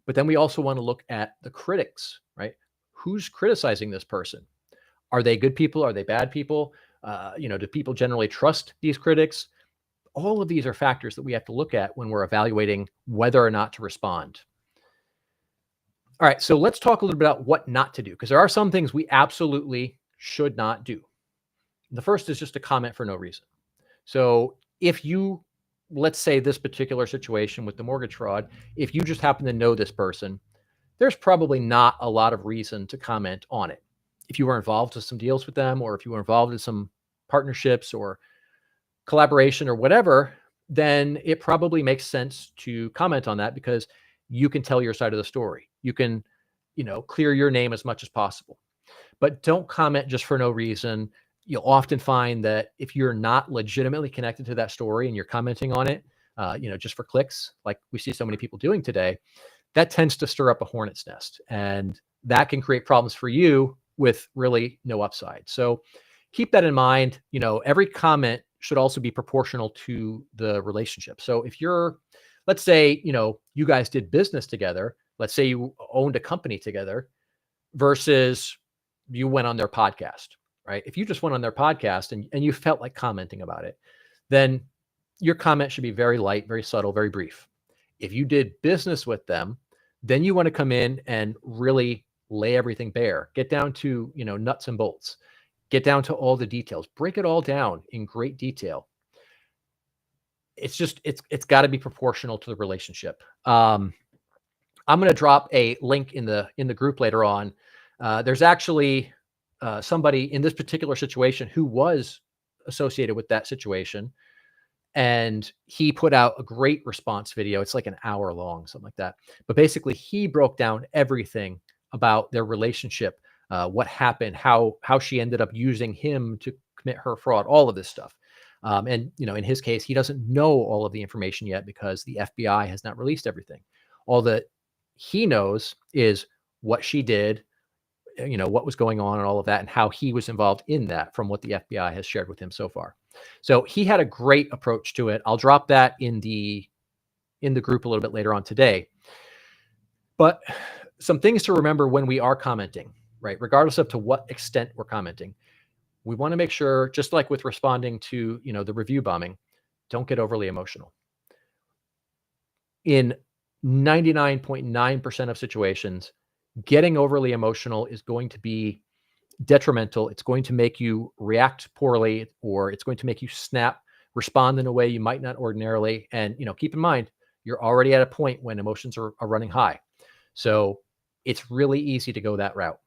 Speaker 1: But then we also want to look at the critics, right? Who's criticizing this person? Are they good people? Are they bad people? Do people generally trust these critics? All of these are factors that we have to look at when we're evaluating whether or not to respond. All right, so let's talk a little bit about what not to do, because there are some things we absolutely should not do. The first is just to comment for no reason. So if you, let's say this particular situation with the mortgage fraud, if you just happen to know this person, there's probably not a lot of reason to comment on it. If you were involved with some deals with them, or if you were involved in some partnerships or collaboration or whatever, then it probably makes sense to comment on that, because you can tell your side of the story. You can, clear your name as much as possible. But don't comment just for no reason. You'll often find that if you're not legitimately connected to that story and you're commenting on it, just for clicks, like we see so many people doing today, that tends to stir up a hornet's nest, and that can create problems for you with really no upside. So keep that in mind. Every comment should also be proportional to the relationship. So if let's say, you guys did business together, let's say you owned a company together versus you went on their podcast, right? If you just went on their podcast and you felt like commenting about it, then your comment should be very light, very subtle, very brief. If you did business with them, then you want to come in and really lay everything bare, get down to, nuts and bolts, get down to all the details, break it all down in great detail. It's got to be proportional to the relationship. I'm going to drop a link in the group later on. There's actually somebody in this particular situation who was associated with that situation, and he put out a great response video. It's like an hour long, something like that. But basically, he broke down everything about their relationship, what happened, how she ended up using him to commit her fraud, all of this stuff. And in his case, he doesn't know all of the information yet because the FBI has not released everything. All that he knows is what she did, what was going on and all of that, and how he was involved in that from what the FBI has shared with him so far. So he had a great approach to it. I'll drop that in the group a little bit later on today. But some things to remember when we are commenting, right? Regardless of to what extent we're commenting, we want to make sure, just like with responding to, the review bombing, don't get overly emotional. In 99.9% of situations, getting overly emotional is going to be detrimental. It's going to make you react poorly, or it's going to make you snap, respond in a way you might not ordinarily. And, keep in mind, you're already at a point when emotions are running high. So it's really easy to go that route.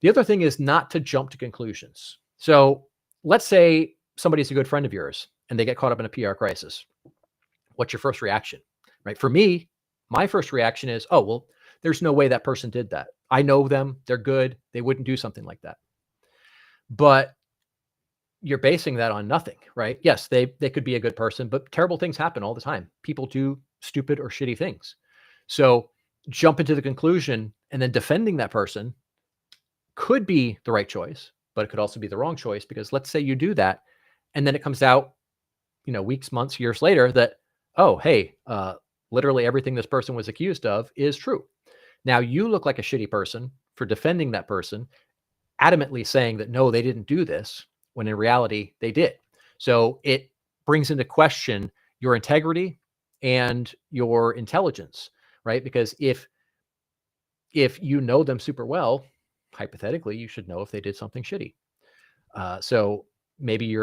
Speaker 1: The other thing is not to jump to conclusions. So let's say somebody's a good friend of yours and they get caught up in a PR crisis. What's your first reaction? Right? For me, my first reaction is, oh, well, there's no way that person did that. I know them. They're good. They wouldn't do something like that. But you're basing that on nothing, right? Yes, they could be a good person, but terrible things happen all the time. People do stupid or shitty things. So jump into the conclusion and then defending that person could be the right choice, but it could also be the wrong choice, because let's say you do that and then it comes out, weeks, months, years later that, oh, hey, literally everything this person was accused of is true. Now you look like a shitty person for defending that person, adamantly saying that, no, they didn't do this, when in reality they did. So it brings into question your integrity and your intelligence, right? Because if you know them super well, hypothetically, you should know if they did something shitty. So maybe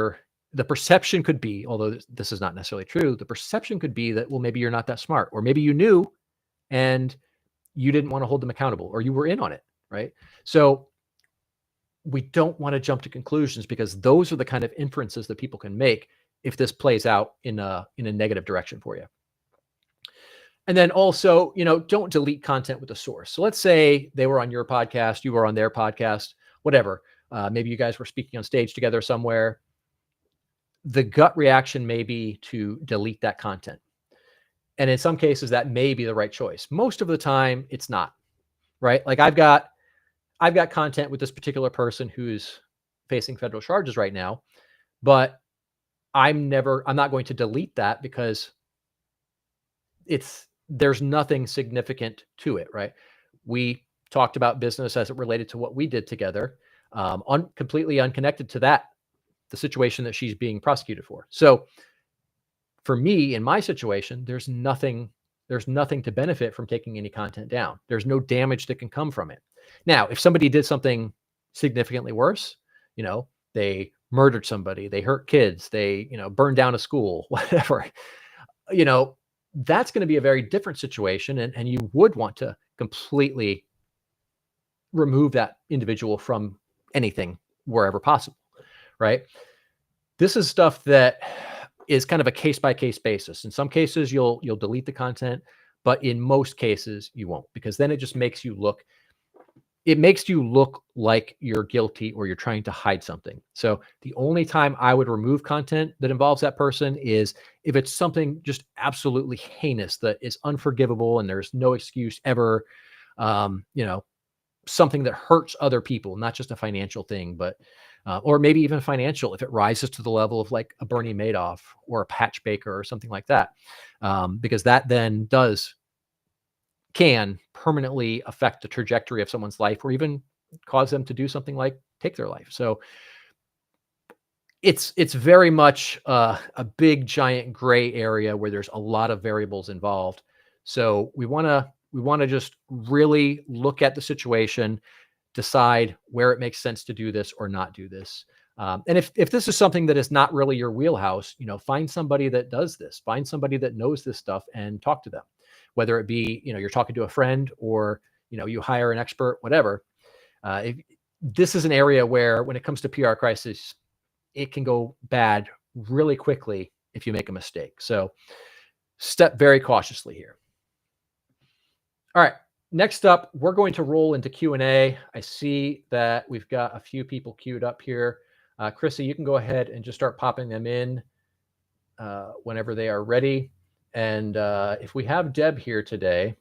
Speaker 1: the perception could be, although this is not necessarily true, the perception could be that, well, maybe you're not that smart, or maybe you knew and you didn't want to hold them accountable, or you were in on it, right? So we don't want to jump to conclusions, because those are the kind of inferences that people can make if this plays out in a negative direction for you. And then also, don't delete content with the source. So let's say they were on your podcast, you were on their podcast, whatever. Maybe you guys were speaking on stage together somewhere. The gut reaction may be to delete that content. And in some cases, that may be the right choice. Most of the time, it's not, right? Like I've got content with this particular person who's facing federal charges right now, but I'm not going to delete that, because there's nothing significant to it, right? We talked about business as it related to what we did together, completely unconnected to the situation that she's being prosecuted for. So for me, in my situation, there's nothing to benefit from taking any content down. There's no damage that can come from it. Now, if somebody did something significantly worse, they murdered somebody, they hurt kids, they, burned down a school, whatever, that's going to be a very different situation. And you would want to completely remove that individual from anything wherever possible, right? This is stuff that is kind of a case-by-case basis. In some cases, you'll delete the content, but in most cases you won't, because then it just makes you look like you're guilty or you're trying to hide something. So the only time I would remove content that involves that person is if it's something just absolutely heinous that is unforgivable and there's no excuse ever, something that hurts other people, not just a financial thing, but or maybe even financial, if it rises to the level of like a Bernie Madoff or a Patch Baker or something like that, because that then can permanently affect the trajectory of someone's life, or even cause them to do something like take their life. So it's very much a big giant gray area where there's a lot of variables involved. So we want to just really look at the situation, decide where it makes sense to do this or not do this. And if this is something that is not really your wheelhouse, find somebody that does this, find somebody that knows this stuff and talk to them, whether it be, you're talking to a friend or, you hire an expert, whatever. This is an area where when it comes to PR crisis, it can go bad really quickly if you make a mistake. So step very cautiously here. All right. Next up, we're going to roll into Q&A. I see that we've got a few people queued up here. Chrissy, you can go ahead and just start popping them in whenever they are ready. And if we have Deb here today,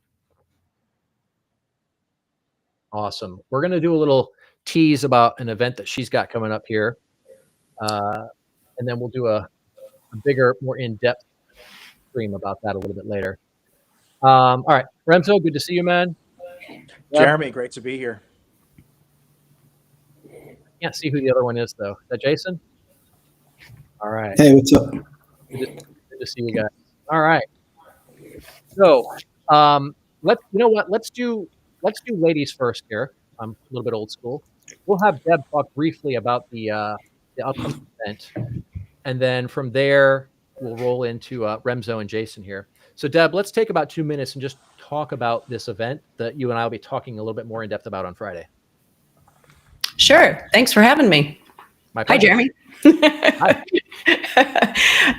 Speaker 1: awesome. We're going to do a little tease about an event that she's got coming up here. And then we'll do a bigger, more in-depth stream about that a little bit later. All right, Remso, good to see you, man.
Speaker 4: Jeremy, great to be here.
Speaker 1: Can't see who the other one is though. Is that Jason? All right.
Speaker 4: Hey, what's up?
Speaker 1: Good to see you guys. All right. So, you know what? Let's do ladies first here. I'm a little bit old school. We'll have Deb talk briefly about the upcoming event, and then from there we'll roll into Remzo and Jason here. So, Deb, let's take about 2 minutes and just talk about this event that you and I will be talking a little bit more in depth about on Friday.
Speaker 5: Sure. Thanks for having me.
Speaker 1: My
Speaker 5: Hi,
Speaker 1: pleasure.
Speaker 5: Jeremy.
Speaker 1: Hi.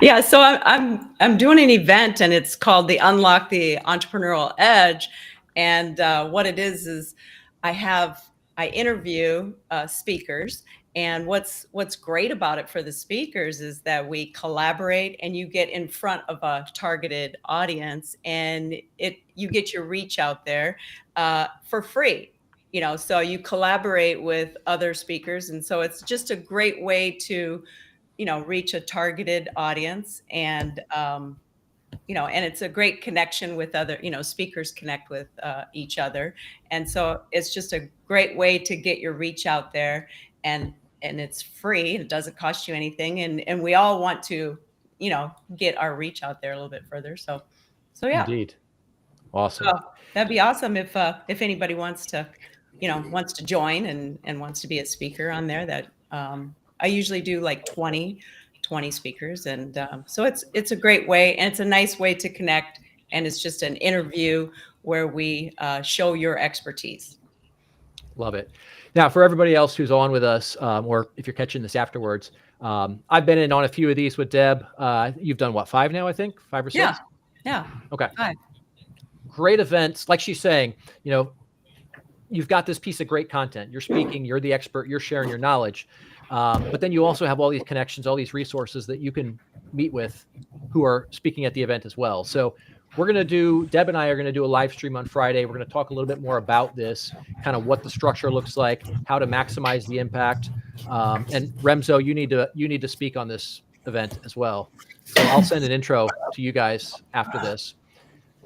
Speaker 5: Yeah, so I'm doing an event, and it's called the Unlock the Entrepreneurial Edge. And what it is I interview speakers. And what's great about it for the speakers is that we collaborate, and you get in front of a targeted audience, and you get your reach out there for free. So you collaborate with other speakers, and so it's just a great way to reach a targeted audience, and and it's a great connection with other, speakers connect with each other. And so it's just a great way to get your reach out there, and it's free. It doesn't cost you anything. And we all want to, get our reach out there a little bit further. So yeah.
Speaker 1: Indeed. Awesome.
Speaker 5: So that'd be awesome if anybody wants to join and wants to be a speaker on there. That I usually do like 20 speakers. And so it's a great way, and it's a nice way to connect. And it's just an interview where we show your expertise.
Speaker 1: Love it. Now, for everybody else who's on with us, or if you're catching this afterwards, I've been in on a few of these with Deb. You've done what, 5 now, I think? 5 or 6?
Speaker 5: Yeah.
Speaker 1: Okay.
Speaker 5: 5.
Speaker 1: Great events. Like she's saying, you've got this piece of great content. You're speaking, you're the expert, you're sharing your knowledge. But then you also have all these connections, all these resources that you can meet with who are speaking at the event as well. So Deb and I are going to do a live stream on Friday. We're going to talk a little bit more about this, kind of what the structure looks like, how to maximize the impact. And Remzo, you need to speak on this event as well. So I'll send an intro to you guys after this.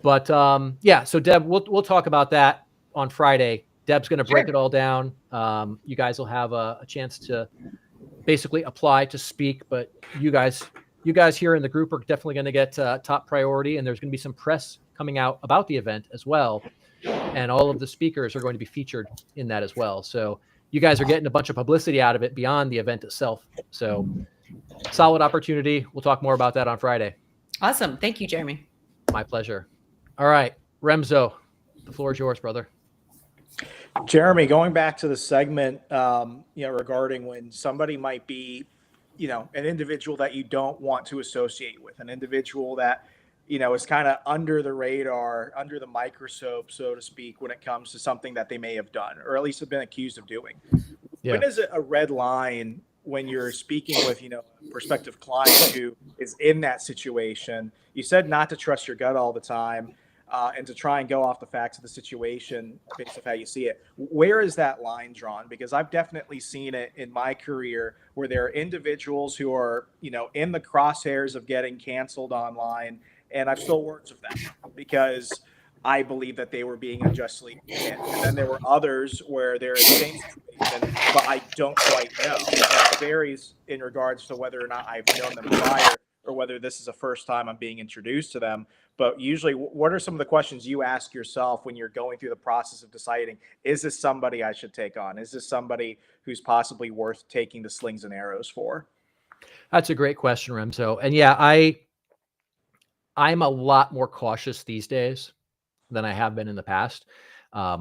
Speaker 1: But so Deb, we'll talk about that on Friday. Deb's going to break it all down. You guys will have a chance to basically apply to speak, but you guys here in the group are definitely going to get top priority, and there's going to be some press coming out about the event as well. And all of the speakers are going to be featured in that as well. So you guys are getting a bunch of publicity out of it beyond the event itself. So solid opportunity. We'll talk more about that on Friday.
Speaker 5: Awesome. Thank you, Jeremy.
Speaker 1: My pleasure. All right, Remzo, the floor is yours, brother.
Speaker 6: Jeremy, going back to the segment, regarding when somebody might be, an individual that you don't want to associate with, an individual that, is kind of under the radar, under the microscope, so to speak, when it comes to something that they may have done, or at least have been accused of doing. Yeah. When is it a red line when you're speaking with, a prospective client who is in that situation? You said not to trust your gut all the time. And to try and go off the facts of the situation based on how you see it. Where is that line drawn? Because I've definitely seen it in my career where there are individuals who are, in the crosshairs of getting canceled online, and I've still words with them because I believe that they were being unjustly hit. And then there were others where they're in the same situation, but I don't quite know. And it varies in regards to whether or not I've known them prior or whether this is the first time I'm being introduced to them. But usually, what are some of the questions you ask yourself when you're going through the process of deciding, is this somebody I should take on? Is this somebody who's possibly worth taking the slings and arrows for?
Speaker 1: That's a great question, Remzo. And yeah, I'm a lot more cautious these days than I have been in the past.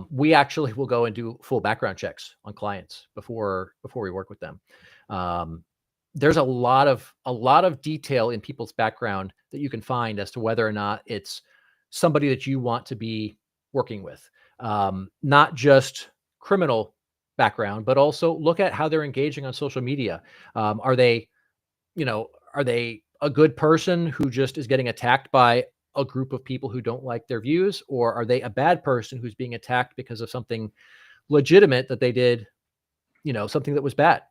Speaker 1: We actually will go and do full background checks on clients before we work with them. There's a lot of detail in people's background that you can find as to whether or not it's somebody that you want to be working with. Not just criminal background, but also look at how they're engaging on social media. Are they a good person who just is getting attacked by a group of people who don't like their views, or are they a bad person who's being attacked because of something legitimate that they did, something that was bad?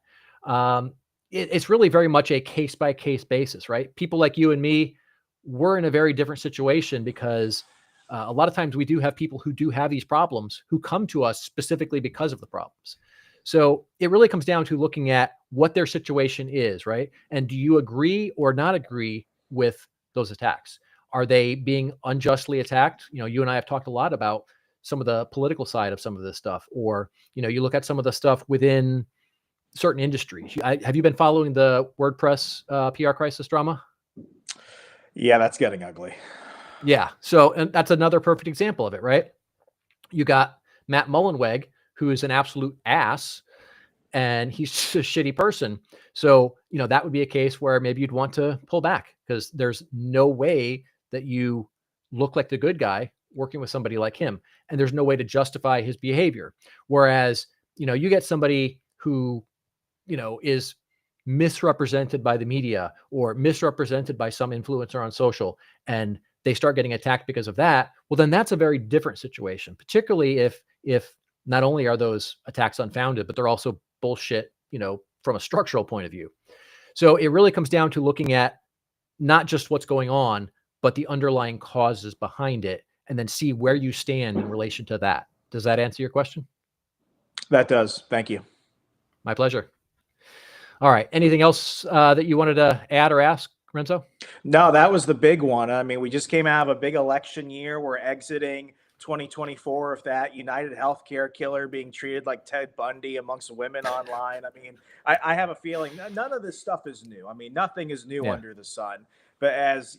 Speaker 1: It's really very much a case-by-case basis, right? People like you and me, we're in a very different situation because a lot of times we do have people who do have these problems who come to us specifically because of the problems. So it really comes down to looking at what their situation is, right? And do you agree or not agree with those attacks? Are they being unjustly attacked? You and I have talked a lot about some of the political side of some of this stuff, or, you look at some of the stuff within certain industries. Have you been following the WordPress PR crisis drama?
Speaker 6: Yeah, that's getting ugly.
Speaker 1: Yeah. So, and that's another perfect example of it, right? You got Matt Mullenweg, who is an absolute ass, and he's just a shitty person. So, that would be a case where maybe you'd want to pull back, because there's no way that you look like the good guy working with somebody like him. And there's no way to justify his behavior. Whereas, you get somebody who, is misrepresented by the media or misrepresented by some influencer on social, and they start getting attacked because of that. Well, then that's a very different situation, particularly if not only are those attacks unfounded, but they're also bullshit, from a structural point of view. So it really comes down to looking at not just what's going on, but the underlying causes behind it, and then see where you stand in relation to that. Does that answer your question?
Speaker 6: That does. Thank you.
Speaker 1: My pleasure. All right. Anything else that you wanted to add or ask, Renzo?
Speaker 6: No, that was the big one. I mean, we just came out of a big election year. We're exiting 2024 of that. United Healthcare killer being treated like Ted Bundy amongst women online. I mean, I have a feeling none of this stuff is new. I mean, nothing is new under the sun. But as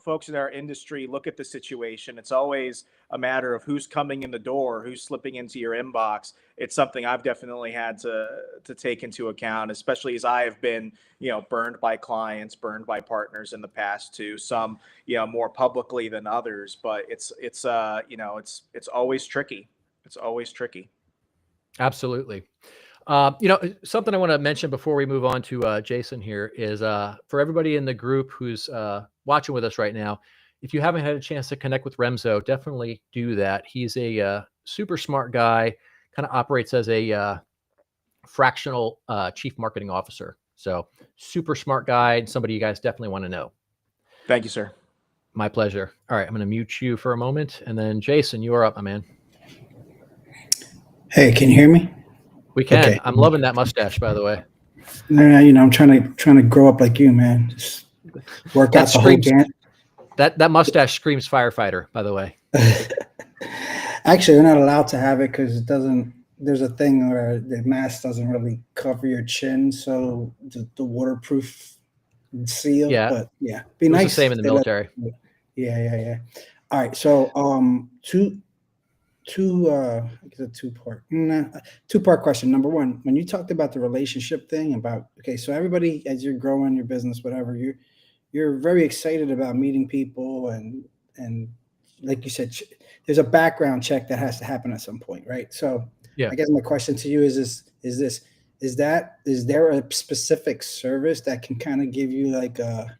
Speaker 6: folks in our industry look at the situation, it's always a matter of who's coming in the door, who's slipping into your inbox. It's something I've definitely had to take into account, especially as I have been, burned by clients, burned by partners in the past too. Some, more publicly than others, but it's always tricky. It's always tricky.
Speaker 1: Absolutely. Something I want to mention before we move on to Jason here is for everybody in the group who's watching with us right now, if you haven't had a chance to connect with Remzo, definitely do that. He's a super smart guy, kind of operates as a fractional chief marketing officer. So super smart guy, and somebody you guys definitely want to know.
Speaker 6: Thank you, sir.
Speaker 1: My pleasure. All right, I'm going to mute you for a moment, and then Jason, you are up, my man.
Speaker 4: Hey, can you hear me?
Speaker 1: We can.
Speaker 4: Okay.
Speaker 1: I'm loving that mustache, by the way.
Speaker 4: I'm trying to grow up like you, man. Just work out the whole game.
Speaker 1: That mustache screams firefighter, by the way.
Speaker 4: Actually, we're not allowed to have it because it doesn't. There's a thing where the mask doesn't really cover your chin, so the waterproof seal.
Speaker 1: Yeah.
Speaker 4: But yeah, be nice.
Speaker 1: The same in the military.
Speaker 4: Yeah. All right. So I guess a two-part question. Number one, when you talked about the relationship thing so everybody, as you're growing your business, whatever, you're very excited about meeting people and like you said, there's a background check that has to happen at some point, right? So yeah, I guess my question to you is there a specific service that can kind of give you like a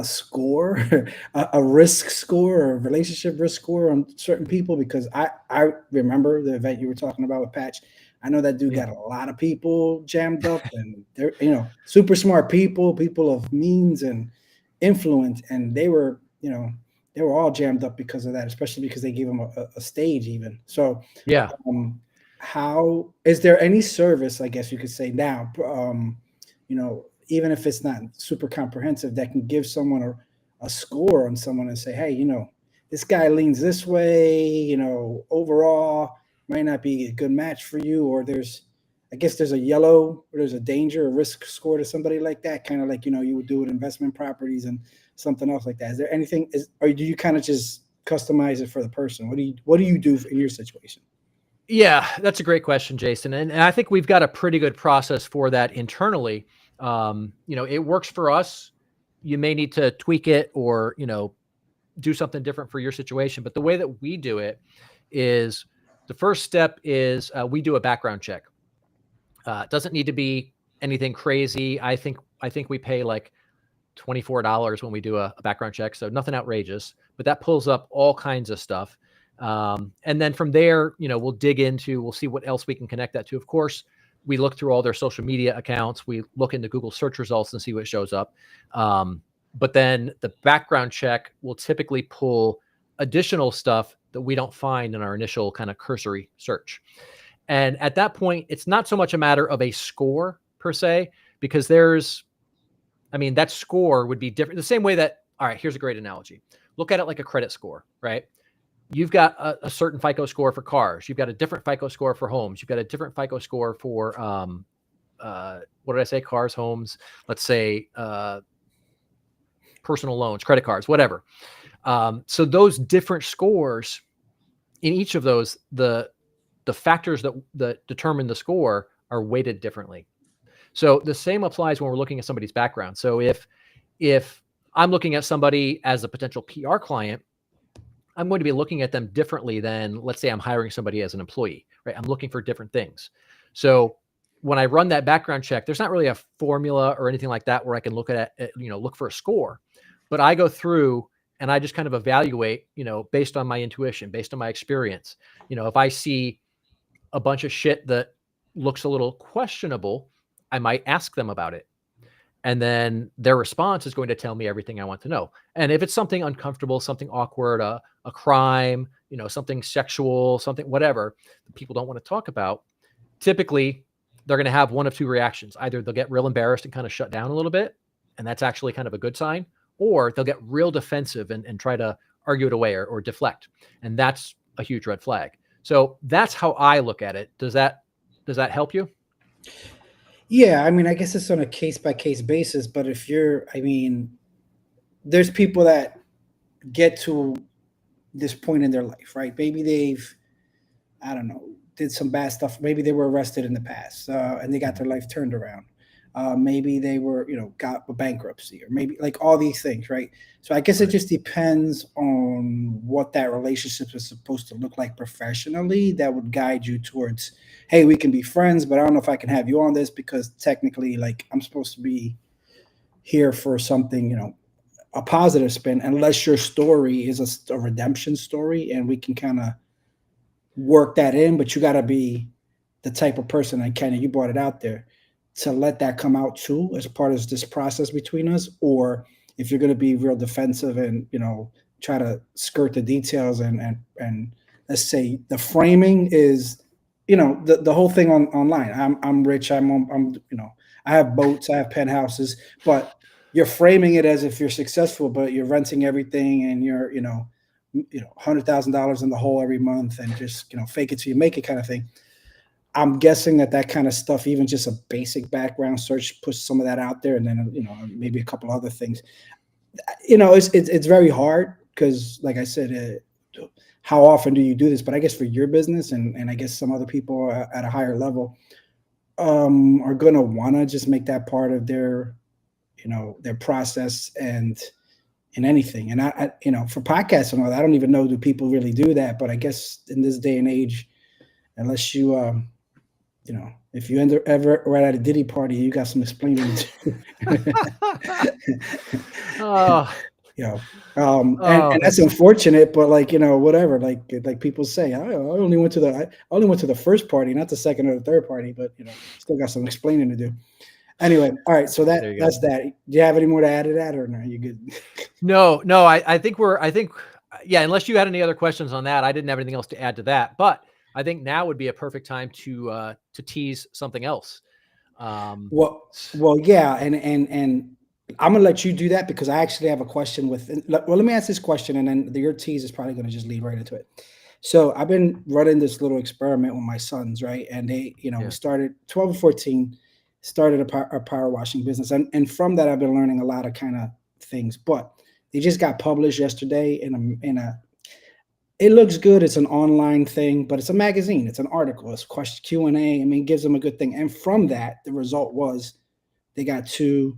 Speaker 4: score, a risk score, or a relationship risk score on certain people? Because I remember the event you were talking about with Patch. I know that dude got a lot of people jammed up, and they're super smart people of means and influence, and they were all jammed up because of that, especially because they gave him a stage even. So yeah, how is there any service, I guess you could say now, even if it's not super comprehensive, that can give someone a score on someone and say, hey, this guy leans this way, overall might not be a good match for you, or there's a yellow, or there's a danger, a risk score to somebody like that, kind of like, you would do with investment properties and something else like that. Is there anything, or do you kind of just customize it for the person? What do you do in your situation?
Speaker 1: Yeah, that's a great question, Jason. And I think we've got a pretty good process for that internally. It works for us. You may need to tweak it or, do something different for your situation. But the way that we do it is the first step is we do a background check. It doesn't need to be anything crazy. I think we pay like $24 when we do a background check. So nothing outrageous, but that pulls up all kinds of stuff. And then from there, we'll see what else we can connect that to. Of course, we look through all their social media accounts. We look into Google search results and see what shows up. But then the background check will typically pull additional stuff that we don't find in our initial kind of cursory search. And at that point, it's not so much a matter of a score per se, because that score would be different. The same way that, all right, here's a great analogy. Look at it like a credit score, right? You've got a certain FICO score for cars. You've got a different FICO score for homes. You've got a different FICO score for, what did I say? Cars, homes, let's say, personal loans, credit cards, whatever. So those different scores in each of those, the factors that determine the score are weighted differently. So the same applies when we're looking at somebody's background. So if I'm looking at somebody as a potential PR client, I'm going to be looking at them differently than, let's say I'm hiring somebody as an employee, right? I'm looking for different things. So when I run that background check, there's not really a formula or anything like that where I can look at it, look for a score, but I go through and I just kind of evaluate, based on my intuition, based on my experience. If I see a bunch of shit that looks a little questionable, I might ask them about it. And then their response is going to tell me everything I want to know. And if it's something uncomfortable, something awkward, a crime, something sexual, something, whatever that people don't want to talk about, typically they're going to have one of two reactions. Either they'll get real embarrassed and kind of shut down a little bit, and that's actually kind of a good sign, or they'll get real defensive and try to argue it away or deflect. And that's a huge red flag. So that's how I look at it. Does that help you?
Speaker 4: Yeah, I guess it's on a case-by-case basis, but there's people that get to this point in their life, right? Maybe they've, I don't know, did some bad stuff. Maybe they were arrested in the past and they got their life turned around. Maybe they were, got a bankruptcy, or maybe like all these things, right? So I guess it just depends on what that relationship is supposed to look like professionally that would guide you towards, hey, we can be friends, but I don't know if I can have you on this because technically, like, I'm supposed to be here for something, a positive spin, unless your story is a redemption story and we can kind of work that in, but you got to be the type of person, and Kenny, you brought it out there, to let that come out too as part of this process between us. Or if you're going to be real defensive and, try to skirt the details and let's say the framing is, the whole thing online. I'm rich. I have boats, I have penthouses, but you're framing it as if you're successful, but you're renting everything and you're, $100,000 in the hole every month and just, fake it till you make it kind of thing. I'm guessing that kind of stuff, even just a basic background search, puts some of that out there, and then maybe a couple other things. It's very hard because, like I said, how often do you do this? But I guess for your business and I guess some other people at a higher level are going to want to just make that part of their process and in anything. And I for podcasts and all that, I don't even know, do people really do that? But I guess in this day and age, unless you if you ever were at a Diddy party, you got some explaining to do. And that's unfortunate, but whatever. Like people say, I only went to the first party, not the second or the third party, but still got some explaining to do. Anyway, all right. So that's that. Do you have any more to add to that, or no? You good?
Speaker 1: No. I think unless you had any other questions on that, I didn't have anything else to add to that. But I think now would be a perfect time to tease something else.
Speaker 4: Well, yeah, and I'm gonna let you do that because I actually have a question let me ask this question, and then your tease is probably gonna just lead right into it. So I've been running this little experiment with my sons, right? And they, we started 12 or 14, started a power washing business, and from that I've been learning a lot of kind of things. But they just got published yesterday in a it looks good. It's an online thing, but it's a magazine. It's an article. It's question Q&A. It gives them a good thing. And from that, the result was they got two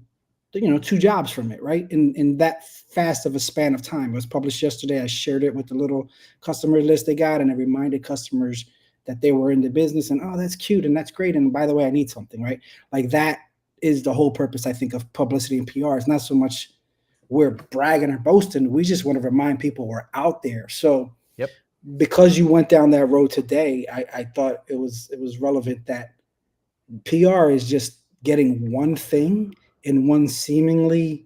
Speaker 4: jobs from it, right? In that fast of a span of time. It was published yesterday. I shared it with the little customer list they got, and it reminded customers that they were in the business and, oh, that's cute and that's great. And by the way, I need something, right? Like that is the whole purpose, I think, of publicity and PR. It's not so much we're bragging or boasting. We just want to remind people we're out there. So because you went down that road today, I thought it was relevant that PR is just getting one thing in one seemingly,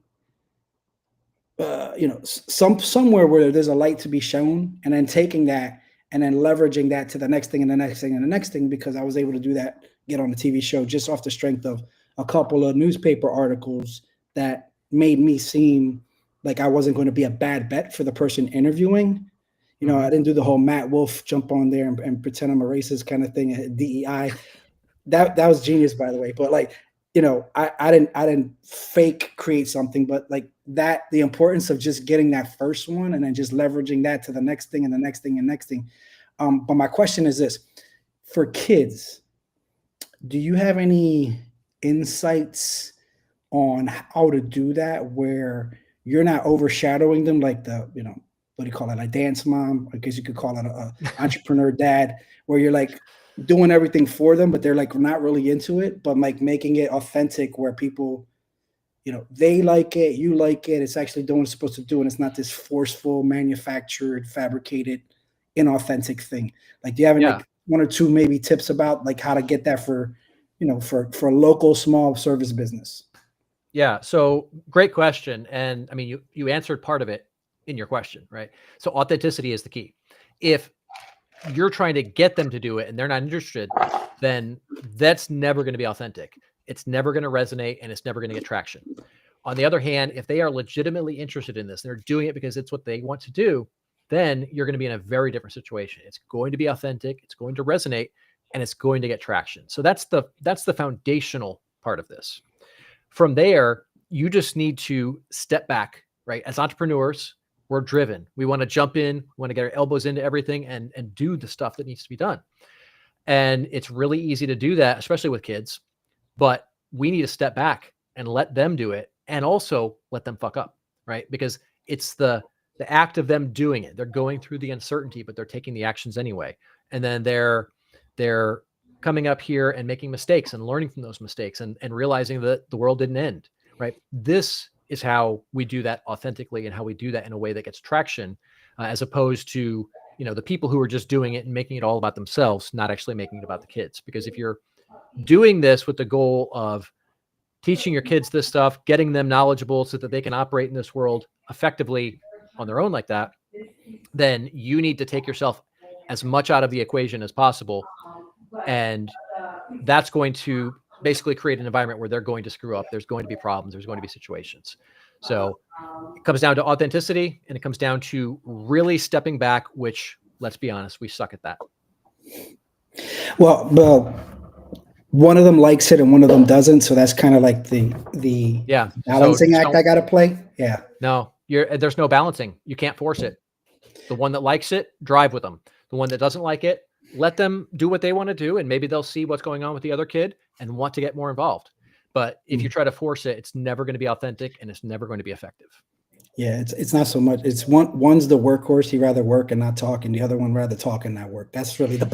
Speaker 4: somewhere where there's a light to be shown, and then taking that and then leveraging that to the next thing and the next thing and the next thing, because I was able to do that, get on the TV show just off the strength of a couple of newspaper articles that made me seem like I wasn't going to be a bad bet for the person interviewing. You know, I didn't do the whole Matt Wolf jump on there and pretend I'm a racist kind of thing at DEI. That was genius, by the way. But like, you know, I didn't fake create something, but like that, the importance of just getting that first one and then just leveraging that to the next thing and the next thing and next thing. But my question is this: for kids, do you have any insights on how to do that where you're not overshadowing them, like the, you know, what do you call it, a dance mom? I guess you could call it a entrepreneur dad, where you're like doing everything for them, but they're like not really into it, but like making it authentic where people, you know, they like it, you like it, it's actually doing what it's supposed to do, and it's not this forceful, manufactured, fabricated, inauthentic thing. Like, do you have any, like, one or two maybe tips about like how to get that for, you know, for a local small service business?
Speaker 1: Yeah. So great question. And I mean, you answered part of it in your question, right? So authenticity is the key. If you're trying to get them to do it and they're not interested, then that's never going to be authentic. It's never going to resonate, and it's never going to get traction. On the other hand, if they are legitimately interested in this, they're doing it because it's what they want to do, then you're going to be in a very different situation. It's going to be authentic, it's going to resonate, and it's going to get traction. So that's the foundational part of this. From there, you just need to step back, right? As entrepreneurs, we're driven. We want to jump in, we want to get our elbows into everything and do the stuff that needs to be done. And it's really easy to do that, especially with kids, but we need to step back and let them do it, and also let them fuck up, right? Because it's the act of them doing it. They're going through the uncertainty, but they're taking the actions anyway. And then they're coming up here and making mistakes and learning from those mistakes and realizing that the world didn't end, right? This is how we do that authentically, and how we do that in a way that gets traction, as opposed to, you know, the people who are just doing it and making it all about themselves, not actually making it about the kids. Because if you're doing this with the goal of teaching your kids this stuff, getting them knowledgeable so that they can operate in this world effectively on their own like that, then you need to take yourself as much out of the equation as possible. And that's going to basically create an environment where they're going to screw up. There's going to be problems. There's going to be situations. So it comes down to authenticity, and it comes down to really stepping back, which, let's be honest, we suck at that.
Speaker 4: Well, one of them likes it and one of them doesn't. So that's kind of like the balancing act I got to play. Yeah.
Speaker 1: No, there's no balancing. You can't force it. The one that likes it, drive with them. The one that doesn't like it, let them do what they want to do. And maybe they'll see what's going on with the other kid and want to get more involved. But if you try to force it, it's never going to be authentic, and it's never going to be effective. Yeah,
Speaker 4: it's not so much. It's one's the workhorse. He'd rather work and not talk, and the other one rather talk and not work. That's really the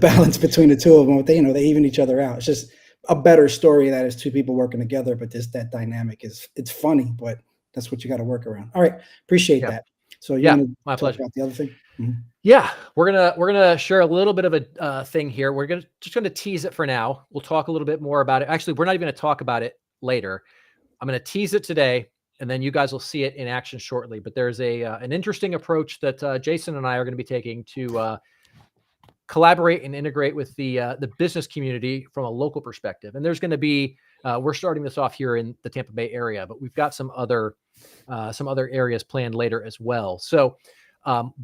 Speaker 4: balance between the two of them. They even each other out. It's just a better story that is two people working together, but that dynamic it's funny, but that's what you got to work around. All right, appreciate that. So
Speaker 1: my pleasure.
Speaker 4: About the other thing. Mm-hmm.
Speaker 1: Yeah, we're gonna share a little bit of a thing here. We're just gonna tease it for now. We'll talk a little bit more about it. Actually, we're not even gonna talk about it later. I'm gonna tease it today, and then you guys will see it in action shortly. But there's an interesting approach that Jason and I are going to be taking to collaborate and integrate with the business community from a local perspective. And there's going to be we're starting this off here in the Tampa Bay area, but we've got some other areas planned later as well. So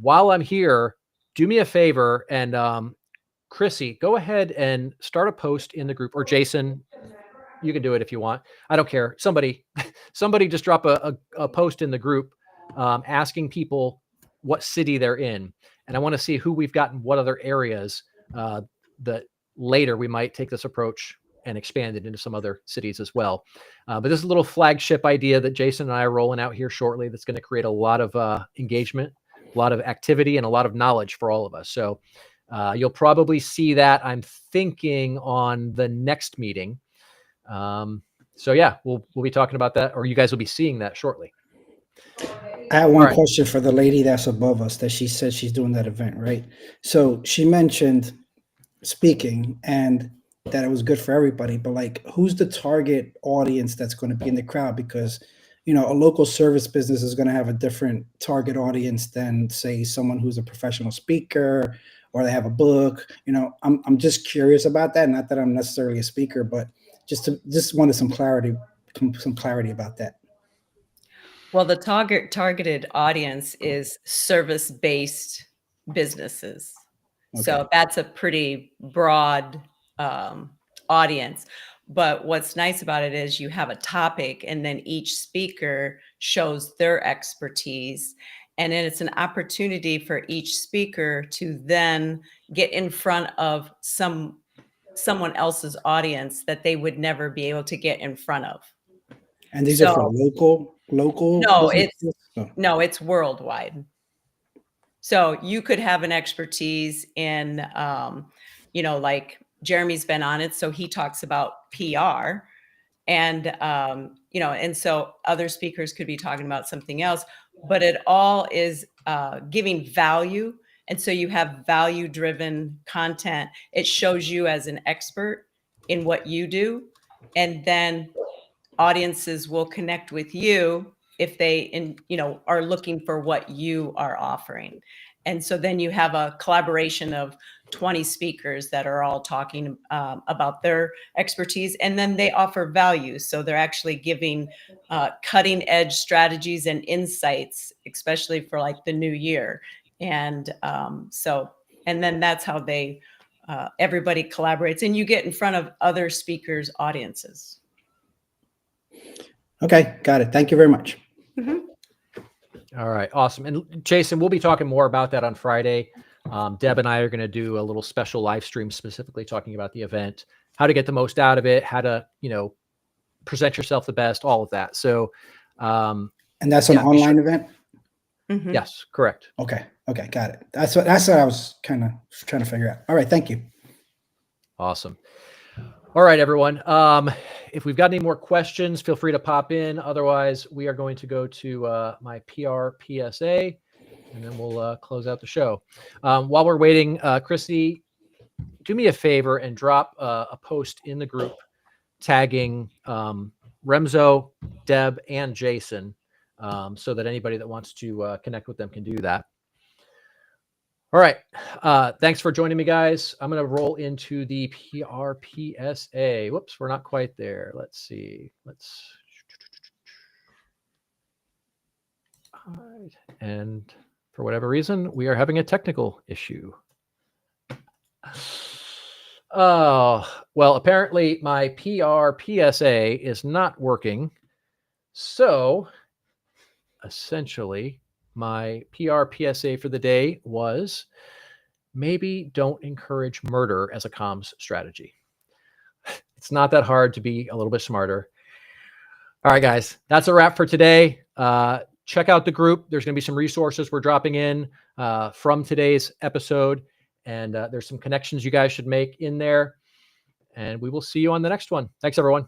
Speaker 1: while I'm here, do me a favor, and Chrissy, go ahead and start a post in the group, or Jason, you can do it if you want. I don't care. Somebody just drop a post in the group asking people what city they're in. And I want to see who we've got in what other areas that later we might take this approach and expand it into some other cities as well. But this is a little flagship idea that Jason and I are rolling out here shortly that's going to create a lot of engagement, a lot of activity, and a lot of knowledge for all of us. So you'll probably see that, I'm thinking, on the next meeting. So yeah, we'll be talking about that, or you guys will be seeing that shortly.
Speaker 4: I have one question for the lady that's above us that she said she's doing that event, right? So she mentioned speaking and that it was good for everybody, but like, who's the target audience that's going to be in the crowd? Because, you know, a local service business is going to have a different target audience than, say, someone who's a professional speaker or they have a book. You know, I'm just curious about that. Not that I'm necessarily a speaker, but just wanted some clarity about that.
Speaker 5: Well, the targeted audience is service-based businesses.
Speaker 4: Okay.
Speaker 5: So that's a pretty broad audience. But what's nice about it is you have a topic and then each speaker shows their expertise. And then it's an opportunity for each speaker to then get in front of someone else's audience that they would never be able to get in front of.
Speaker 4: And these are for local.
Speaker 5: No,
Speaker 4: businesses?
Speaker 5: no, it's worldwide. So you could have an expertise in, you know, like Jeremy's been on it, so he talks about PR, and you know, and so other speakers could be talking about something else, but it all is giving value, and so you have value-driven content. It shows you as an expert in what you do, and then audiences will connect with you if they you know, are looking for what you are offering. And so then you have a collaboration of 20 speakers that are all talking about their expertise, and then they offer value. So they're actually giving cutting edge strategies and insights, especially for like the new year. And and then that's how they everybody collaborates, and you get in front of other speakers' audiences.
Speaker 4: Okay, got it. Thank you very much.
Speaker 5: Mm-hmm.
Speaker 1: All right, awesome. And Jason, we'll be talking more about that on Friday. Deb and I are going to do a little special live stream specifically talking about the event, how to get the most out of it, how to, you know, present yourself the best, all of that. So,
Speaker 4: and that's an online event?
Speaker 5: Mm-hmm.
Speaker 1: Yes, correct.
Speaker 4: Okay, got it. That's what I was kind of trying to figure out. All right, thank you.
Speaker 1: Awesome. All right, everyone. If we've got any more questions, feel free to pop in. Otherwise, we are going to go to my PR PSA, and then we'll close out the show. While we're waiting, Chrissy, do me a favor and drop a post in the group tagging Remzo, Deb, and Jason so that anybody that wants to connect with them can do that. All right. Thanks for joining me, guys. I'm going to roll into the PR PSA. Whoops, we're not quite there. Let's see. All right. And for whatever reason, we are having a technical issue. Oh, well, apparently my PR PSA is not working. So essentially, my PR PSA for the day was maybe don't encourage murder as a comms strategy. It's not that hard to be a little bit smarter. All right, guys, that's a wrap for today. Check out the group. There's going to be some resources we're dropping in from today's episode, and there's some connections you guys should make in there. And we will see you on the next one. Thanks, everyone.